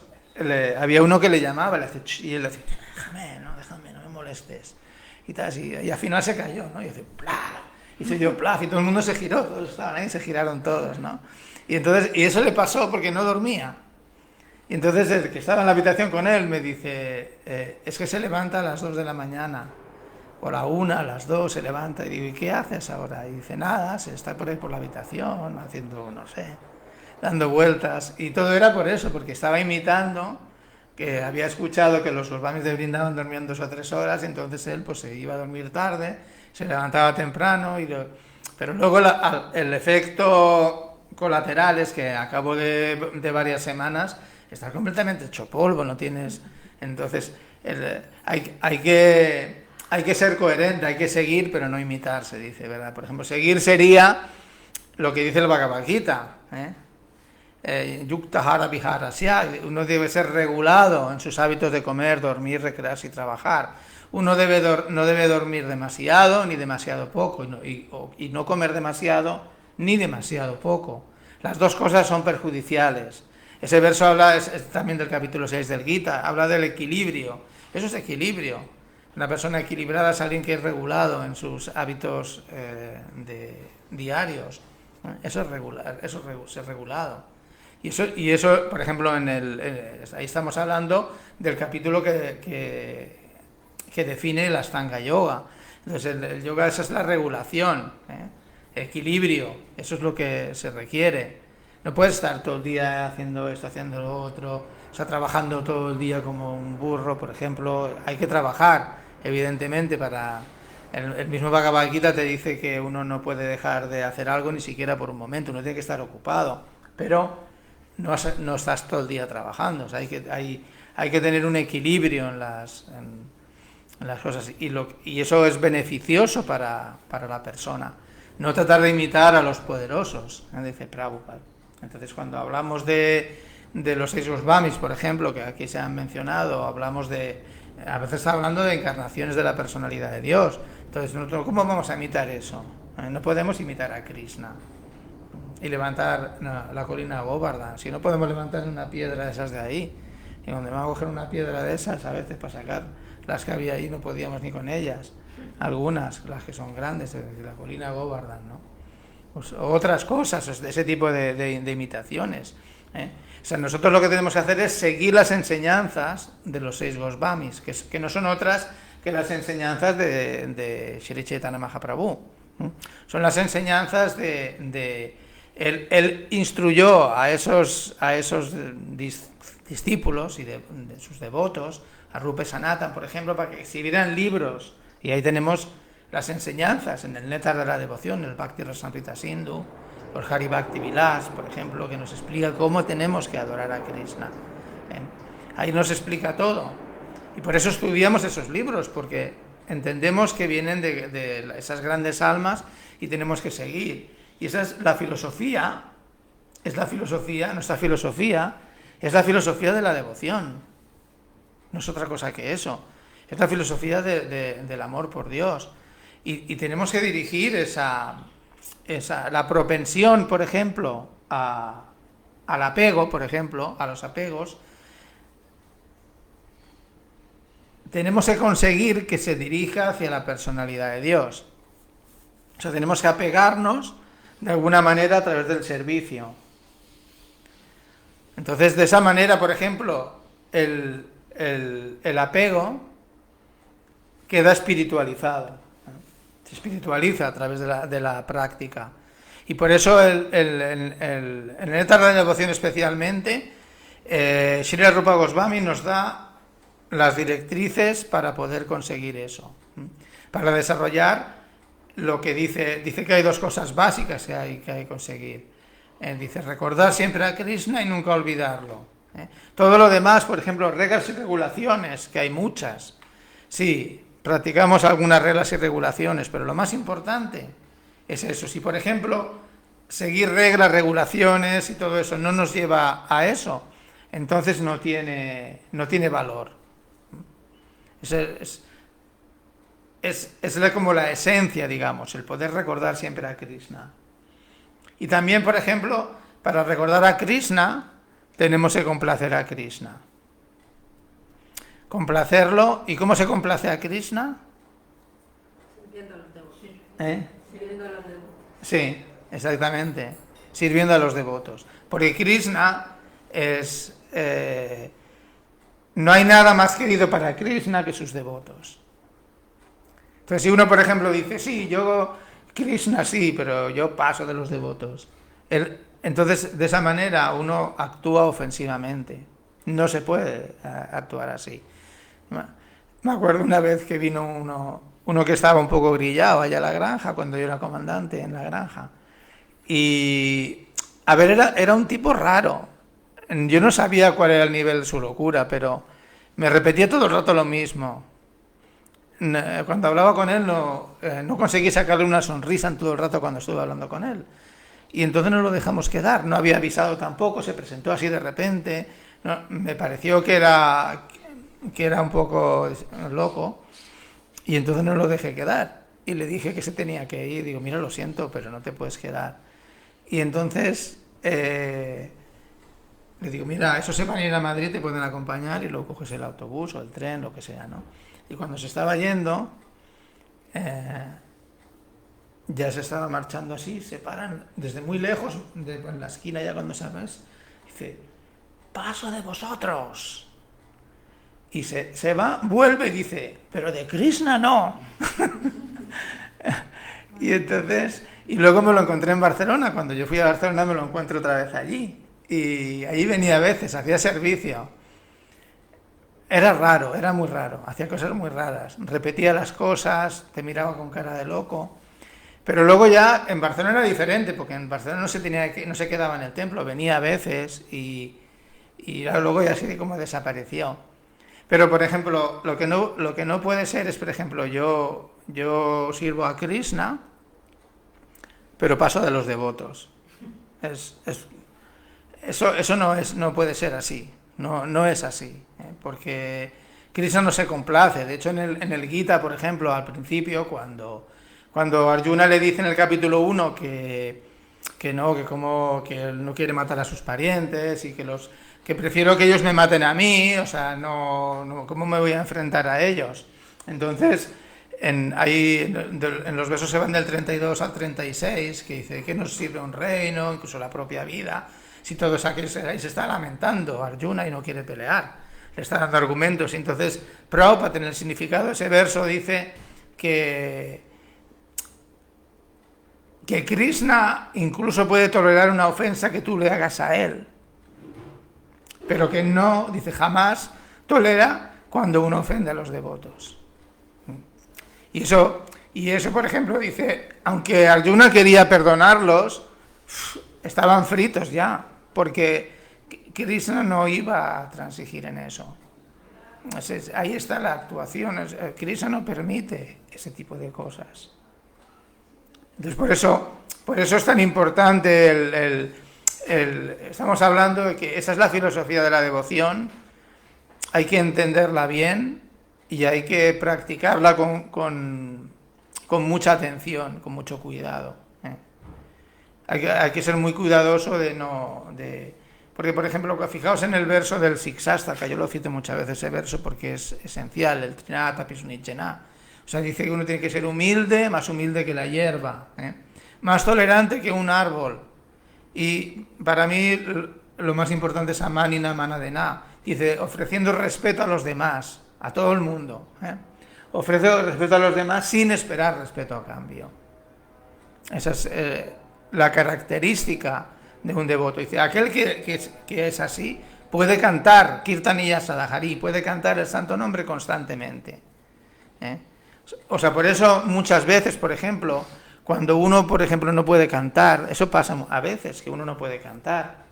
había uno que le llamaba, y él le decía, déjame, no me molestes. Y al final se cayó, ¿no? Y dice, ¡plaf! Y se dio plaf, y todo el mundo se giró, todos estaban ahí, se giraron todos, ¿no? Y eso le pasó porque no dormía. Y entonces el que estaba en la habitación con él me dice, es que se levanta a las 2 de la mañana, o a la 1, a las 2 se levanta, y digo, ¿y qué haces ahora? Y dice, nada, se está por ahí por la habitación, haciendo, no sé, dando vueltas. Y todo era por eso, porque estaba imitando, que había escuchado que los Goswamis de Vrindavan dormían 2 o 3 horas, entonces él pues se iba a dormir tarde, se levantaba temprano, pero luego el efecto colateral es que a cabo de varias semanas estás completamente hecho polvo, no tienes... Entonces hay que ser coherente, hay que seguir, pero no imitar, se dice, ¿verdad? Por ejemplo, seguir sería lo que dice el Bhagavad Gita, Yuktahara Viharasya. Uno debe ser regulado en sus hábitos de comer, dormir, recrearse y trabajar. Uno no debe dormir demasiado ni demasiado poco, y no comer demasiado ni demasiado poco. Las dos cosas son perjudiciales. Ese verso habla es también del capítulo 6 del Gita, habla del equilibrio. Eso es equilibrio. Una persona equilibrada es alguien que es regulado en sus hábitos diarios. Eso es regular, eso es ser regulado. Y eso, por ejemplo, ahí estamos hablando del capítulo que define el Ashtanga Yoga. Entonces el yoga, esa es la regulación, equilibrio, eso es lo que se requiere. No puedes estar todo el día haciendo esto, haciendo lo otro, o sea, trabajando todo el día como un burro, por ejemplo. Hay que trabajar, evidentemente, para... El mismo Bhagavad Gita te dice que uno no puede dejar de hacer algo ni siquiera por un momento, uno tiene que estar ocupado, pero no estás todo el día trabajando. O sea, hay que tener un equilibrio en las cosas, y eso es beneficioso para la persona. No tratar de imitar a los poderosos, dice Prabhupada. Entonces, cuando hablamos de los 6 Goswamis, por ejemplo, que aquí se han mencionado, a veces está hablando de encarnaciones de la personalidad de Dios. Entonces, ¿cómo vamos a imitar eso? No podemos imitar a Krishna y levantar la colina Govardhan. Si no podemos levantar una piedra de esas de ahí, y donde vamos a coger una piedra de esas, a veces para sacar las que había ahí no podíamos ni con ellas. Algunas, las que son grandes, de la colina Govardhan, ¿no? Pues otras cosas, de ese tipo de imitaciones. O sea, nosotros lo que tenemos que hacer es seguir las enseñanzas de los 6 Goswamis, que no son otras que las enseñanzas de Shri Chaitanya Mahaprabhu. Son las enseñanzas él instruyó a esos discípulos y de sus devotos, a Rupa Sanatan, por ejemplo, para que escribieran libros. Y ahí tenemos las enseñanzas en el Néctar de la Devoción, el Bhakti Rasamrita Sindhu, el Hari Bhakti Vilas, por ejemplo, que nos explica cómo tenemos que adorar a Krishna. Ahí nos explica todo. Y por eso estudiamos esos libros, porque entendemos que vienen de esas grandes almas y tenemos que seguir. Y esa es la filosofía, nuestra filosofía es la filosofía de la devoción. No es otra cosa que eso. Es la filosofía del amor por Dios. Y tenemos que dirigir la propensión, por ejemplo, al apego, por ejemplo, a los apegos. Tenemos que conseguir que se dirija hacia la personalidad de Dios. O sea, tenemos que apegarnos de alguna manera a través del servicio. Entonces, de esa manera, por ejemplo, el apego queda espiritualizado. Se espiritualiza a través de la práctica. Y por eso en el Néctar de la Devoción especialmente, Srila Rupa Goswami nos da las directrices para poder conseguir eso. Para desarrollar lo que dice que hay 2 cosas básicas que hay que conseguir. Dice, recordar siempre a Krishna y nunca olvidarlo. Todo lo demás, por ejemplo, reglas y regulaciones, que hay muchas. Sí, practicamos algunas reglas y regulaciones, pero lo más importante es eso. Si, por ejemplo, seguir reglas, regulaciones y todo eso no nos lleva a eso, entonces no tiene valor. Es como la esencia, digamos, el poder recordar siempre a Krishna. Y también, por ejemplo, para recordar a Krishna, tenemos que complacer a Krishna. complacerlo. ¿Y cómo se complace a Krishna? Sirviendo a los devotos. ¿Eh? Sirviendo a los devotos. Sí, exactamente. Sirviendo a los devotos. Porque Krishna es... no hay nada más querido para Krishna que sus devotos. Entonces, si uno, por ejemplo, dice, sí, yo, Krishna sí, pero yo paso de los devotos. Entonces, de esa manera, uno actúa ofensivamente. No se puede actuar así. Me acuerdo una vez que vino uno que estaba un poco grillado allá a la granja, cuando yo era comandante en la granja. Y, a ver, era un tipo raro. Yo no sabía cuál era el nivel de su locura, pero me repetía todo el rato lo mismo. Cuando hablaba con él no conseguí sacarle una sonrisa en todo el rato cuando estuve hablando con él. Y entonces no lo dejamos quedar. No había avisado tampoco, se presentó así de repente. No, me pareció que era un poco loco. Y entonces no lo dejé quedar. Y le dije que se tenía que ir. Digo, mira, lo siento, pero no te puedes quedar. Y entonces le digo, mira, esos se van a ir a Madrid, te pueden acompañar y luego coges el autobús o el tren, lo que sea, ¿no? Y cuando se estaba yendo, ya se estaba marchando así, se paran desde muy lejos, en la esquina ya cuando sabes, dice, paso de vosotros. Y se va, vuelve y dice, pero de Krishna no. Y entonces, y luego me lo encontré en Barcelona, cuando yo fui a Barcelona me lo encuentro otra vez allí. Y allí venía a veces, hacía servicio. Era raro, era muy raro, hacía cosas muy raras, repetía las cosas, te miraba con cara de loco. Pero luego ya en Barcelona era diferente, porque en Barcelona no se quedaba en el templo, venía a veces y luego ya así como desapareció. Pero por ejemplo, lo que no puede ser es, por ejemplo, yo sirvo a Krishna, pero paso de los devotos. Eso no puede ser así. No es así, porque Krishna no se complace. De hecho, en el Gita, por ejemplo, al principio, cuando Arjuna le dice en el capítulo 1 que él no quiere matar a sus parientes y que prefiero que ellos me maten a mí, o sea, ¿cómo me voy a enfrentar a ellos? Entonces, en los versos se van del 32 al 36, que dice que nos sirve un reino, incluso la propia vida. Si todos aquellos ahí se está lamentando Arjuna y no quiere pelear, le está dando argumentos. Entonces, Prabhupada en el significado de ese verso dice que Krishna incluso puede tolerar una ofensa que tú le hagas a él, pero que no, dice, jamás tolera cuando uno ofende a los devotos. Y eso, por ejemplo, dice, aunque Arjuna quería perdonarlos, estaban fritos ya, porque Krishna no iba a transigir en eso. Entonces, ahí está la actuación. Krishna no permite ese tipo de cosas. Entonces, por eso es tan importante estamos hablando de que esa es la filosofía de la devoción. Hay que entenderla bien y hay que practicarla con mucha atención, con mucho cuidado. Hay que ser muy cuidadoso porque, por ejemplo, fijaos en el verso del Siksastaka, yo lo cito muchas veces ese verso porque es esencial, el Trinata Pisunichena. O sea, dice que uno tiene que ser humilde, más humilde que la hierba, más tolerante que un árbol. Y para mí lo más importante es Amanina Manadena. Dice, ofreciendo respeto a los demás, a todo el mundo. Ofrece respeto a los demás sin esperar respeto a cambio. Esa es la característica de un devoto. Dice, aquel que es así puede cantar Kirtaniya Sadhari, puede cantar el santo nombre constantemente. O sea, por eso muchas veces, por ejemplo, cuando uno, por ejemplo, no puede cantar, eso pasa a veces, que uno no puede cantar.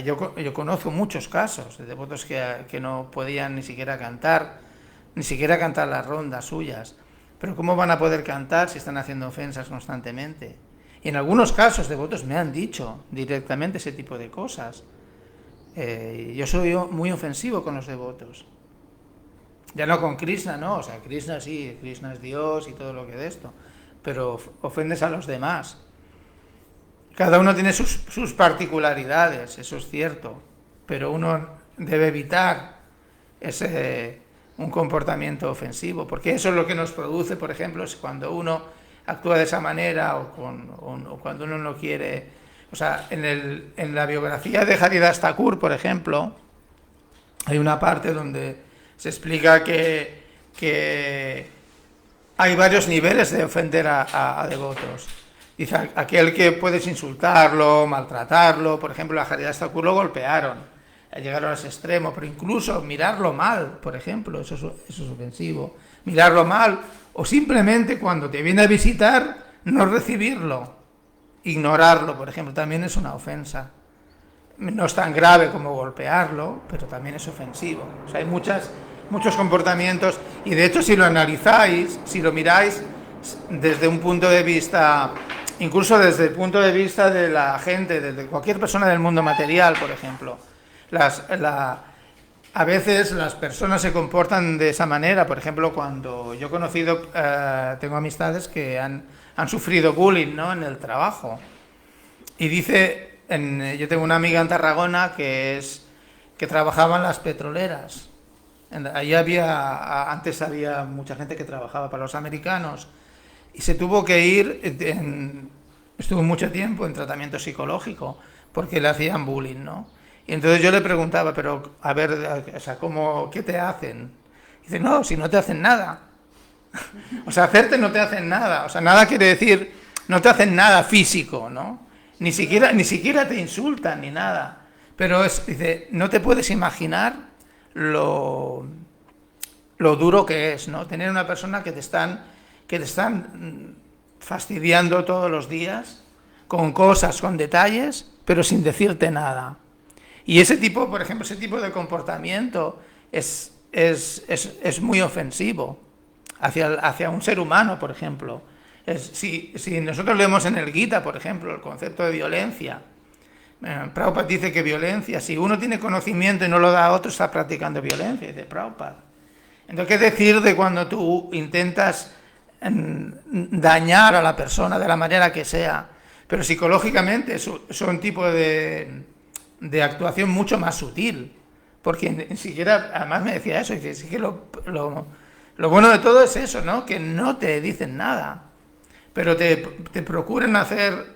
Yo conozco muchos casos de devotos que no podían ni siquiera cantar las rondas suyas. Pero ¿cómo van a poder cantar si están haciendo ofensas constantemente? Y en algunos casos devotos me han dicho directamente ese tipo de cosas. Yo soy muy ofensivo con los devotos. Ya no con Krishna, no, o sea, Krishna sí, Krishna es Dios y todo lo que de esto, pero ofendes a los demás. Cada uno tiene sus particularidades, eso es cierto, pero uno debe evitar un comportamiento ofensivo, porque eso es lo que nos produce, por ejemplo, es cuando uno actúa de esa manera o cuando uno no quiere. O sea, en la biografía de Haridas Thakur, por ejemplo, hay una parte donde se explica que hay varios niveles de ofender a devotos. Dice, aquel que puedes insultarlo, maltratarlo, por ejemplo, a Haridas Thakur lo golpearon, llegaron a ese extremo, pero incluso mirarlo mal, por ejemplo, eso es ofensivo. Mirarlo mal, o simplemente cuando te viene a visitar, no recibirlo, ignorarlo, por ejemplo, también es una ofensa. No es tan grave como golpearlo, pero también es ofensivo. O sea, hay muchos comportamientos, y de hecho si lo analizáis, si lo miráis desde un punto de vista, incluso desde el punto de vista de la gente, desde cualquier persona del mundo material, por ejemplo, a veces las personas se comportan de esa manera. Por ejemplo, cuando yo he conocido, tengo amistades que han sufrido bullying, ¿no?, en el trabajo. Y dice, yo tengo una amiga en Tarragona que trabajaba en las petroleras. Allí antes había mucha gente que trabajaba para los americanos y se tuvo que ir, estuvo mucho tiempo en tratamiento psicológico porque le hacían bullying, ¿no? Y entonces yo le preguntaba, pero a ver, o sea, ¿qué te hacen? Y dice, no, si no te hacen nada. O sea, hacerte no te hacen nada. O sea, nada quiere decir, no te hacen nada físico, ¿no? Ni siquiera te insultan ni nada. Pero dice, no te puedes imaginar lo duro que es, ¿no? Tener una persona que te están fastidiando todos los días con cosas, con detalles, pero sin decirte nada. Y ese tipo, por ejemplo, ese tipo de comportamiento es muy ofensivo hacia un ser humano, por ejemplo. Si nosotros leemos en el Gita, por ejemplo, el concepto de violencia, Prabhupada dice que violencia, si uno tiene conocimiento y no lo da a otro, está practicando violencia, dice Prabhupada. Entonces, ¿qué decir de cuando tú intentas dañar a la persona de la manera que sea? Pero psicológicamente es un tipo de actuación mucho más sutil, porque ni siquiera, además me decía eso, dice, sí que lo bueno de todo es eso, ¿no?, que no te dicen nada, pero te procuran hacer,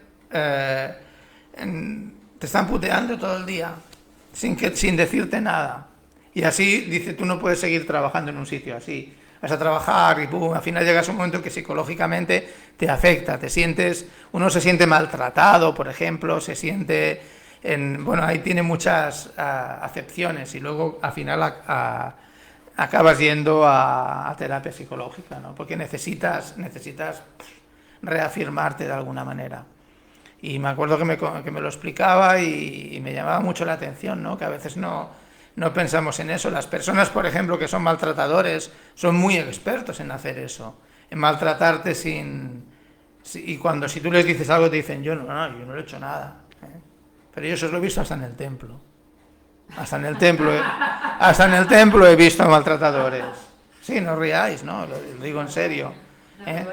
te están puteando todo el día, sin decirte nada, y así, dice, tú no puedes seguir trabajando en un sitio así, vas a trabajar y pum, al final llegas a un momento que psicológicamente te afecta, uno se siente maltratado, por ejemplo, se siente, bueno, ahí tiene muchas acepciones, y luego al final acabas yendo a terapia psicológica, ¿no?, porque necesitas reafirmarte de alguna manera. Y me acuerdo que me lo explicaba y me llamaba mucho la atención, ¿no?, que a veces no pensamos en eso. Las personas, por ejemplo, que son maltratadores, son muy expertos en hacer eso, en maltratarte y cuando si tú les dices algo te dicen, yo no he hecho nada, ¿eh? Pero yo eso lo he visto hasta en el templo. Hasta en el templo he visto maltratadores. Sí, no riáis, ¿no? Lo digo en serio, ¿eh?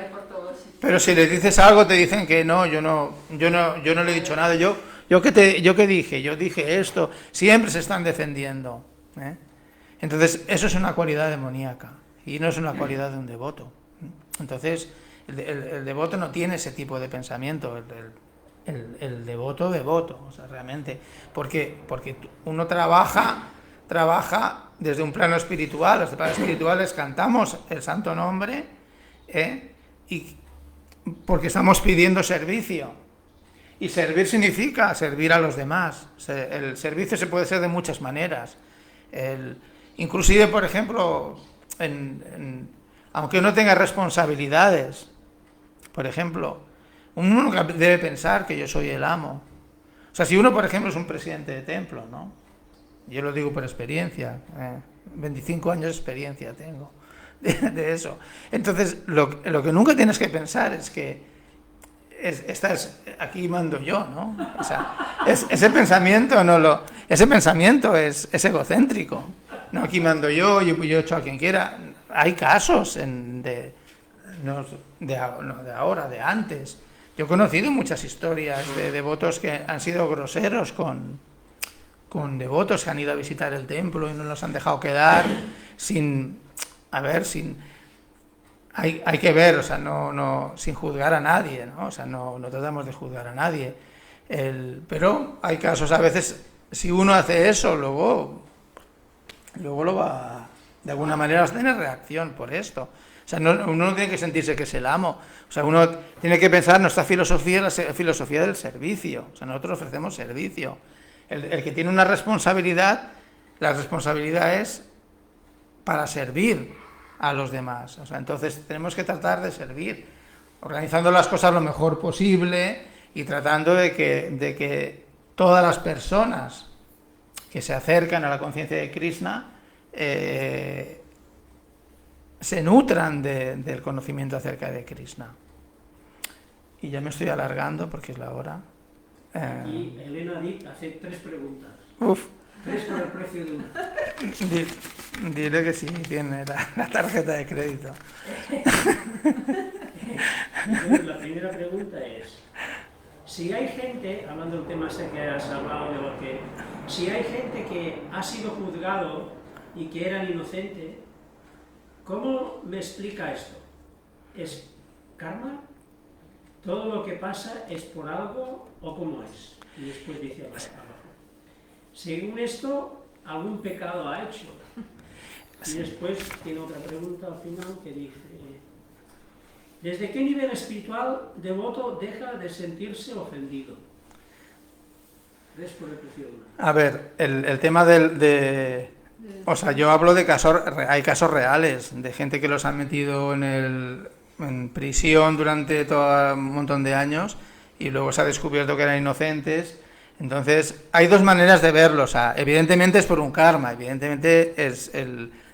Pero si les dices algo te dicen que no, yo no le he dicho nada. ¿Yo qué dije? Yo dije esto. Siempre se están defendiendo, ¿eh? Entonces, eso es una cualidad demoníaca y no es una cualidad de un devoto. Entonces, el devoto no tiene ese tipo de pensamiento. El devoto, o sea, realmente, porque uno trabaja desde un plano espiritual. Los planos espirituales cantamos el santo nombre, y porque estamos pidiendo servicio, y servir significa servir a los demás. El servicio se puede hacer de muchas maneras, inclusive, por ejemplo, aunque uno tenga responsabilidades, por ejemplo, uno debe pensar que yo soy el amo. O sea, si uno, por ejemplo, es un presidente de templo, ¿no? Yo lo digo por experiencia, 25 años de experiencia tengo de eso. Entonces, lo que nunca tienes que pensar es que aquí mando yo, ¿no? O sea, ese pensamiento es egocéntrico. No, aquí mando yo echo a quien quiera. Hay casos de ahora, de antes. Yo he conocido muchas historias de devotos que han sido groseros con devotos que han ido a visitar el templo y no los han dejado quedar. hay que ver, o sea, sin juzgar a nadie, ¿no? O sea, no tratamos de juzgar a nadie. Pero hay casos, a veces, si uno hace eso, luego lo va, de alguna manera, va a tener reacción por esto. O sea, uno no tiene que sentirse que es el amo. O sea, uno tiene que pensar, nuestra filosofía es la filosofía del servicio. O sea, nosotros ofrecemos servicio. El que tiene una responsabilidad, la responsabilidad es para servir a los demás. O sea, entonces tenemos que tratar de servir, organizando las cosas lo mejor posible y tratando de que todas las personas que se acercan a la conciencia de Krishna se nutran del conocimiento acerca de Krishna. Y ya me estoy alargando porque es la hora. Y Elena Dick hace 3 preguntas. Uf. 3 por el precio de una. Dile que sí, tiene la tarjeta de crédito. Entonces, la primera pregunta es, si hay gente, hablando del tema ese que has hablado, de lo que, si hay gente que ha sido juzgado y que eran inocentes, ¿cómo me explica esto? ¿Es karma? ¿Todo lo que pasa es por algo o cómo es? Y después dice abajo. Según esto, algún pecado ha hecho. Y después tiene otra pregunta al final que dice, ¿desde qué nivel espiritual devoto deja de sentirse ofendido? Después de A ver, el tema o sea, yo hablo de casos, hay casos reales, de gente que los han metido en prisión durante todo un montón de años y luego se ha descubierto que eran inocentes. Entonces, hay 2 maneras de verlo. O sea, evidentemente es por un karma, evidentemente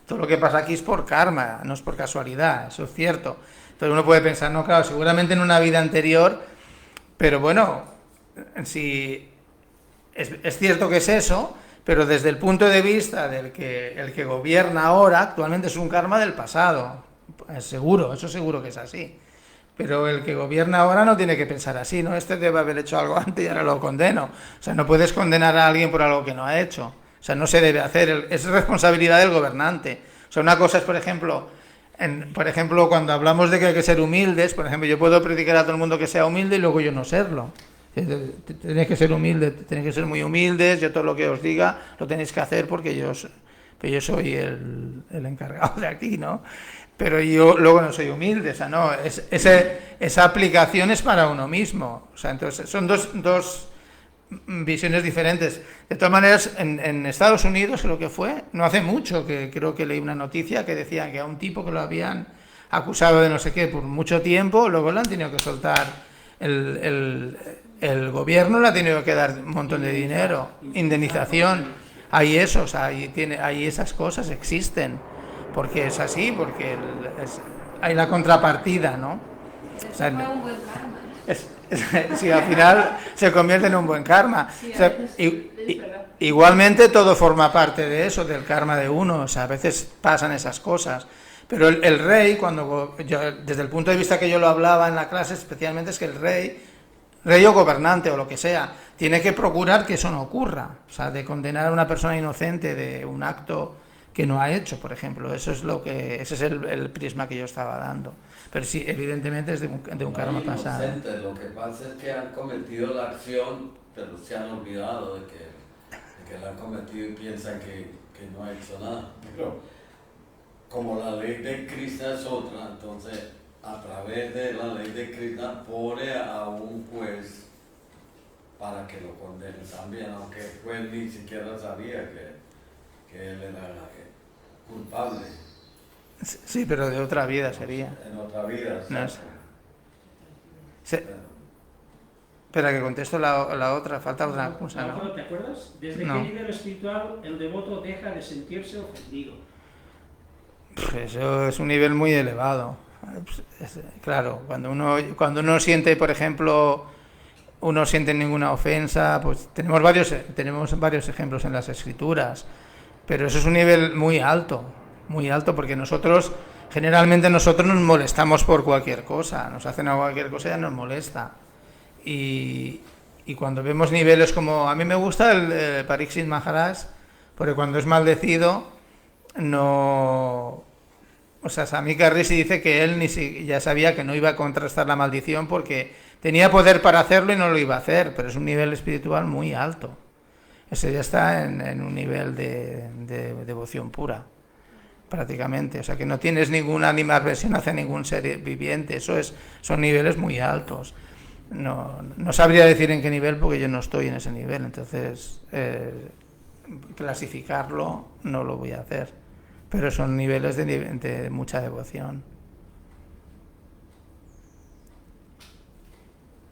todo lo que pasa aquí es por karma, no es por casualidad, eso es cierto. Entonces uno puede pensar, no, claro, seguramente en una vida anterior, pero bueno, si es cierto que es eso, pero desde el punto de vista del que el que gobierna ahora, actualmente es un karma del pasado, es seguro, eso seguro que es así. Pero el que gobierna ahora no tiene que pensar así, ¿no? Este debe haber hecho algo antes y ahora lo condeno. O sea, no puedes condenar a alguien por algo que no ha hecho. O sea, no se debe hacer, es responsabilidad del gobernante. O sea, una cosa es, por ejemplo, cuando hablamos de que hay que ser humildes, por ejemplo, yo puedo predicar a todo el mundo que sea humilde y luego yo no serlo. Tenéis que ser humildes, tenéis que ser muy humildes, yo todo lo que os diga lo tenéis que hacer porque yo soy el encargado de aquí, ¿no? Pero yo luego no soy humilde, o sea, no, esa aplicación es para uno mismo. O sea, entonces son dos visiones diferentes. De todas maneras, en Estados Unidos, creo que fue, no hace mucho, que creo que leí una noticia que decía que a un tipo que lo habían acusado de no sé qué por mucho tiempo, luego le han tenido que soltar, el gobierno le ha tenido que dar un montón de dinero, indemnización. Hay eso, o sea, hay esas cosas, existen. Porque es así, porque hay la contrapartida, ¿no? Eso O sea, fue un buen karma. sí, al final se convierte en un buen karma. Sí, O sea, es verdad. igualmente todo forma parte de eso, del karma de uno. O sea, a veces pasan esas cosas. Pero el rey, desde el punto de vista que yo lo hablaba en la clase, especialmente es que el rey o gobernante o lo que sea, tiene que procurar que eso no ocurra. O sea, de condenar a una persona inocente de un acto que no ha hecho, por ejemplo. Ese es el prisma que yo estaba dando. Pero sí, evidentemente es de un karma pasado. Lo que pasa es que han cometido la acción, pero se han olvidado de que la han cometido y piensan que no ha hecho nada. Pero como la ley de Krishna es otra, entonces a través de la ley de Krishna pone a un juez para que lo condene también, aunque el juez ni siquiera sabía que él era culpable. Sí, pero de otra vida sería. En otra vida. No sé. Espera, que contesto la otra, falta otra cosa, ¿La ¿no? otra, te acuerdas? ¿Desde No. qué nivel espiritual el devoto deja de sentirse ofendido? Eso es un nivel muy elevado. Claro, cuando uno siente, por ejemplo, uno siente ninguna ofensa, pues tenemos varios ejemplos en las escrituras, pero eso es un nivel muy alto, porque generalmente nosotros nos molestamos por cualquier cosa, nos hacen a cualquier cosa y ya nos molesta. Y cuando vemos niveles como, a mí me gusta el Pariksit Maharaj, porque cuando es maldecido, no... O sea, Samika Rishi dice que él ya sabía que no iba a contrastar la maldición porque tenía poder para hacerlo y no lo iba a hacer, pero es un nivel espiritual muy alto. Ese ya está en un nivel de devoción pura, prácticamente. O sea, que no tienes ninguna animadversión hacia ningún ser viviente. Son niveles muy altos. No sabría decir en qué nivel porque yo no estoy en ese nivel. Entonces, clasificarlo no lo voy a hacer. Pero son niveles de mucha devoción.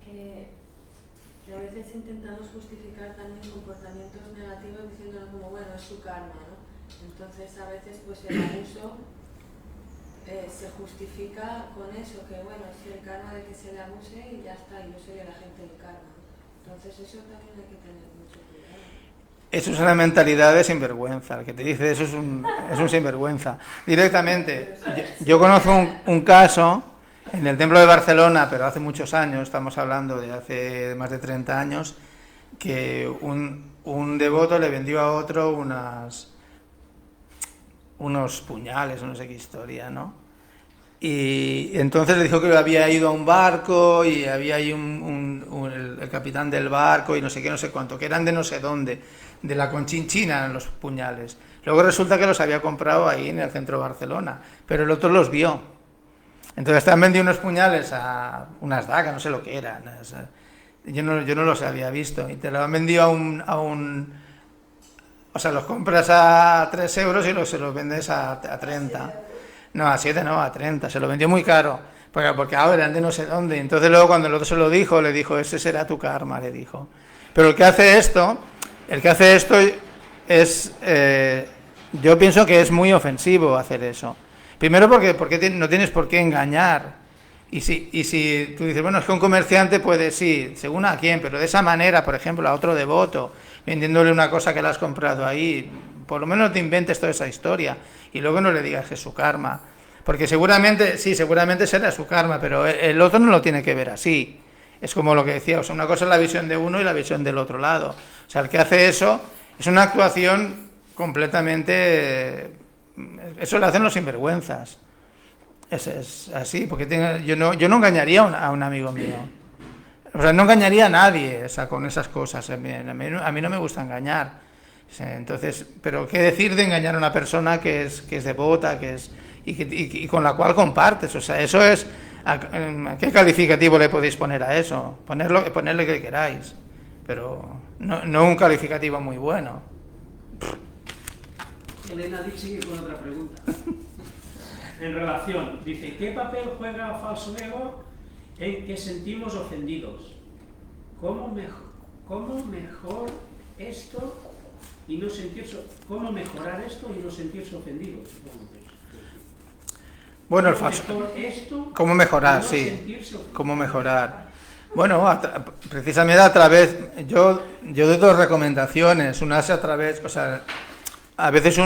Que a veces intentamos justificar también comportamientos negativos diciéndolo como, bueno, es su karma, ¿no? Entonces a veces pues el abuso se justifica con eso, que bueno, es el karma de que se le abuse y ya está, y yo soy el agente del karma. Entonces eso también hay que tener mucho cuidado. Eso es una mentalidad de sinvergüenza. El que te dice eso es un sinvergüenza. Directamente. Yo conozco un caso en el Templo de Barcelona, pero hace muchos años, estamos hablando de hace más de 30 años, que un devoto le vendió a otro unos puñales, no sé qué historia, ¿no? Y entonces le dijo que había ido a un barco y había ahí el capitán del barco y no sé qué, no sé cuánto, que eran de no sé dónde, de la Conchinchina los puñales. Luego resulta que los había comprado ahí en el centro de Barcelona, pero el otro los vio. Entonces te han vendido unos puñales a unas dagas, no sé lo que eran. Yo no los había visto. Y te lo han vendido a un... O sea, los compras a 3 euros y se los vendes a 30. No, a 7 no, a 30. Se lo vendió muy caro. Porque ahora eran de no sé dónde. Entonces luego cuando el otro se lo dijo, le dijo, ese será tu karma, le dijo. Pero el que hace esto es... yo pienso que es muy ofensivo hacer eso. Primero porque no tienes por qué engañar. Y si tú dices, bueno, es que un comerciante puede, sí, según a quién, pero de esa manera, por ejemplo, a otro devoto, vendiéndole una cosa que le has comprado ahí, por lo menos te inventes toda esa historia y luego no le digas que es su karma. Porque seguramente será su karma, pero el otro no lo tiene que ver así. Es como lo que decía, o sea, una cosa es la visión de uno y la visión del otro lado. O sea, el que hace eso es una actuación completamente... Eso lo hacen los sinvergüenzas. Es así, porque yo no engañaría a un amigo mío. O sea, no engañaría a nadie, o sea, con esas cosas. A mí no me gusta engañar. Entonces, pero ¿qué decir de engañar a una persona que es devota, y con la cual compartes? O sea, eso es... ¿Qué calificativo le podéis poner a eso? Ponerle que queráis. Pero no un calificativo muy bueno. Elena sigue con otra pregunta. En relación, dice, ¿qué papel juega falso ego en que sentimos ofendidos? ¿Cómo mejor esto y no sentirse, cómo mejorar esto y no sentirse ofendidos? Bueno, el falso. ¿Cómo mejorar? Sí. ¿Cómo mejorar? Bueno, precisamente a través. Yo doy 2 recomendaciones. Una es a través, o sea, a veces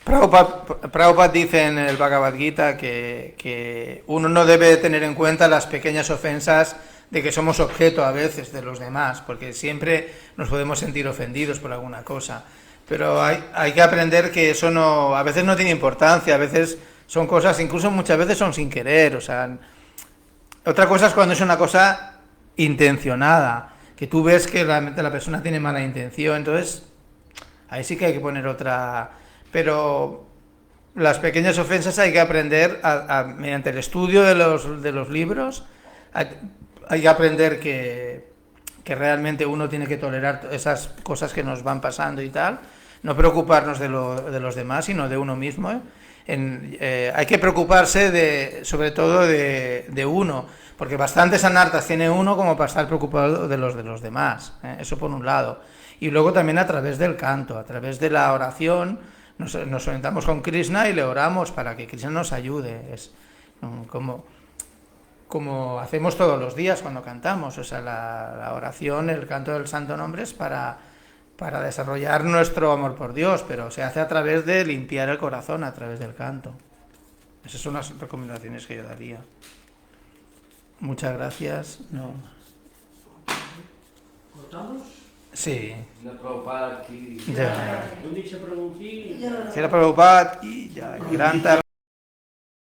Prabhupada dice en el Bhagavad Gita que uno no debe tener en cuenta las pequeñas ofensas de que somos objeto a veces de los demás, porque siempre nos podemos sentir ofendidos por alguna cosa. Pero hay que aprender que eso a veces no tiene importancia, a veces son cosas, incluso muchas veces son sin querer. O sea, otra cosa es cuando es una cosa intencionada, que tú ves que realmente la persona tiene mala intención, entonces... Ahí sí que hay que poner otra... Pero las pequeñas ofensas hay que aprender mediante el estudio de los libros. Hay que aprender que realmente uno tiene que tolerar esas cosas que nos van pasando y tal. No preocuparnos de los demás, sino de uno mismo. Hay que preocuparse sobre todo de uno. Porque bastantes anartas tiene uno como para estar preocupado de los demás. Eso por un lado. Y luego también a través del canto, a través de la oración, nos orientamos con Krishna y le oramos para que Krishna nos ayude. Es como hacemos todos los días cuando cantamos. O sea, la oración, el canto del Santo Nombre es para desarrollar nuestro amor por Dios, pero se hace a través de limpiar el corazón, a través del canto. Esas son las recomendaciones que yo daría. Muchas gracias. No. ¿Cortamos? Sí. La Prabhupada aquí. Jai. Un dicho Prabhu ki, Srila Prabhupada ki jai. Granta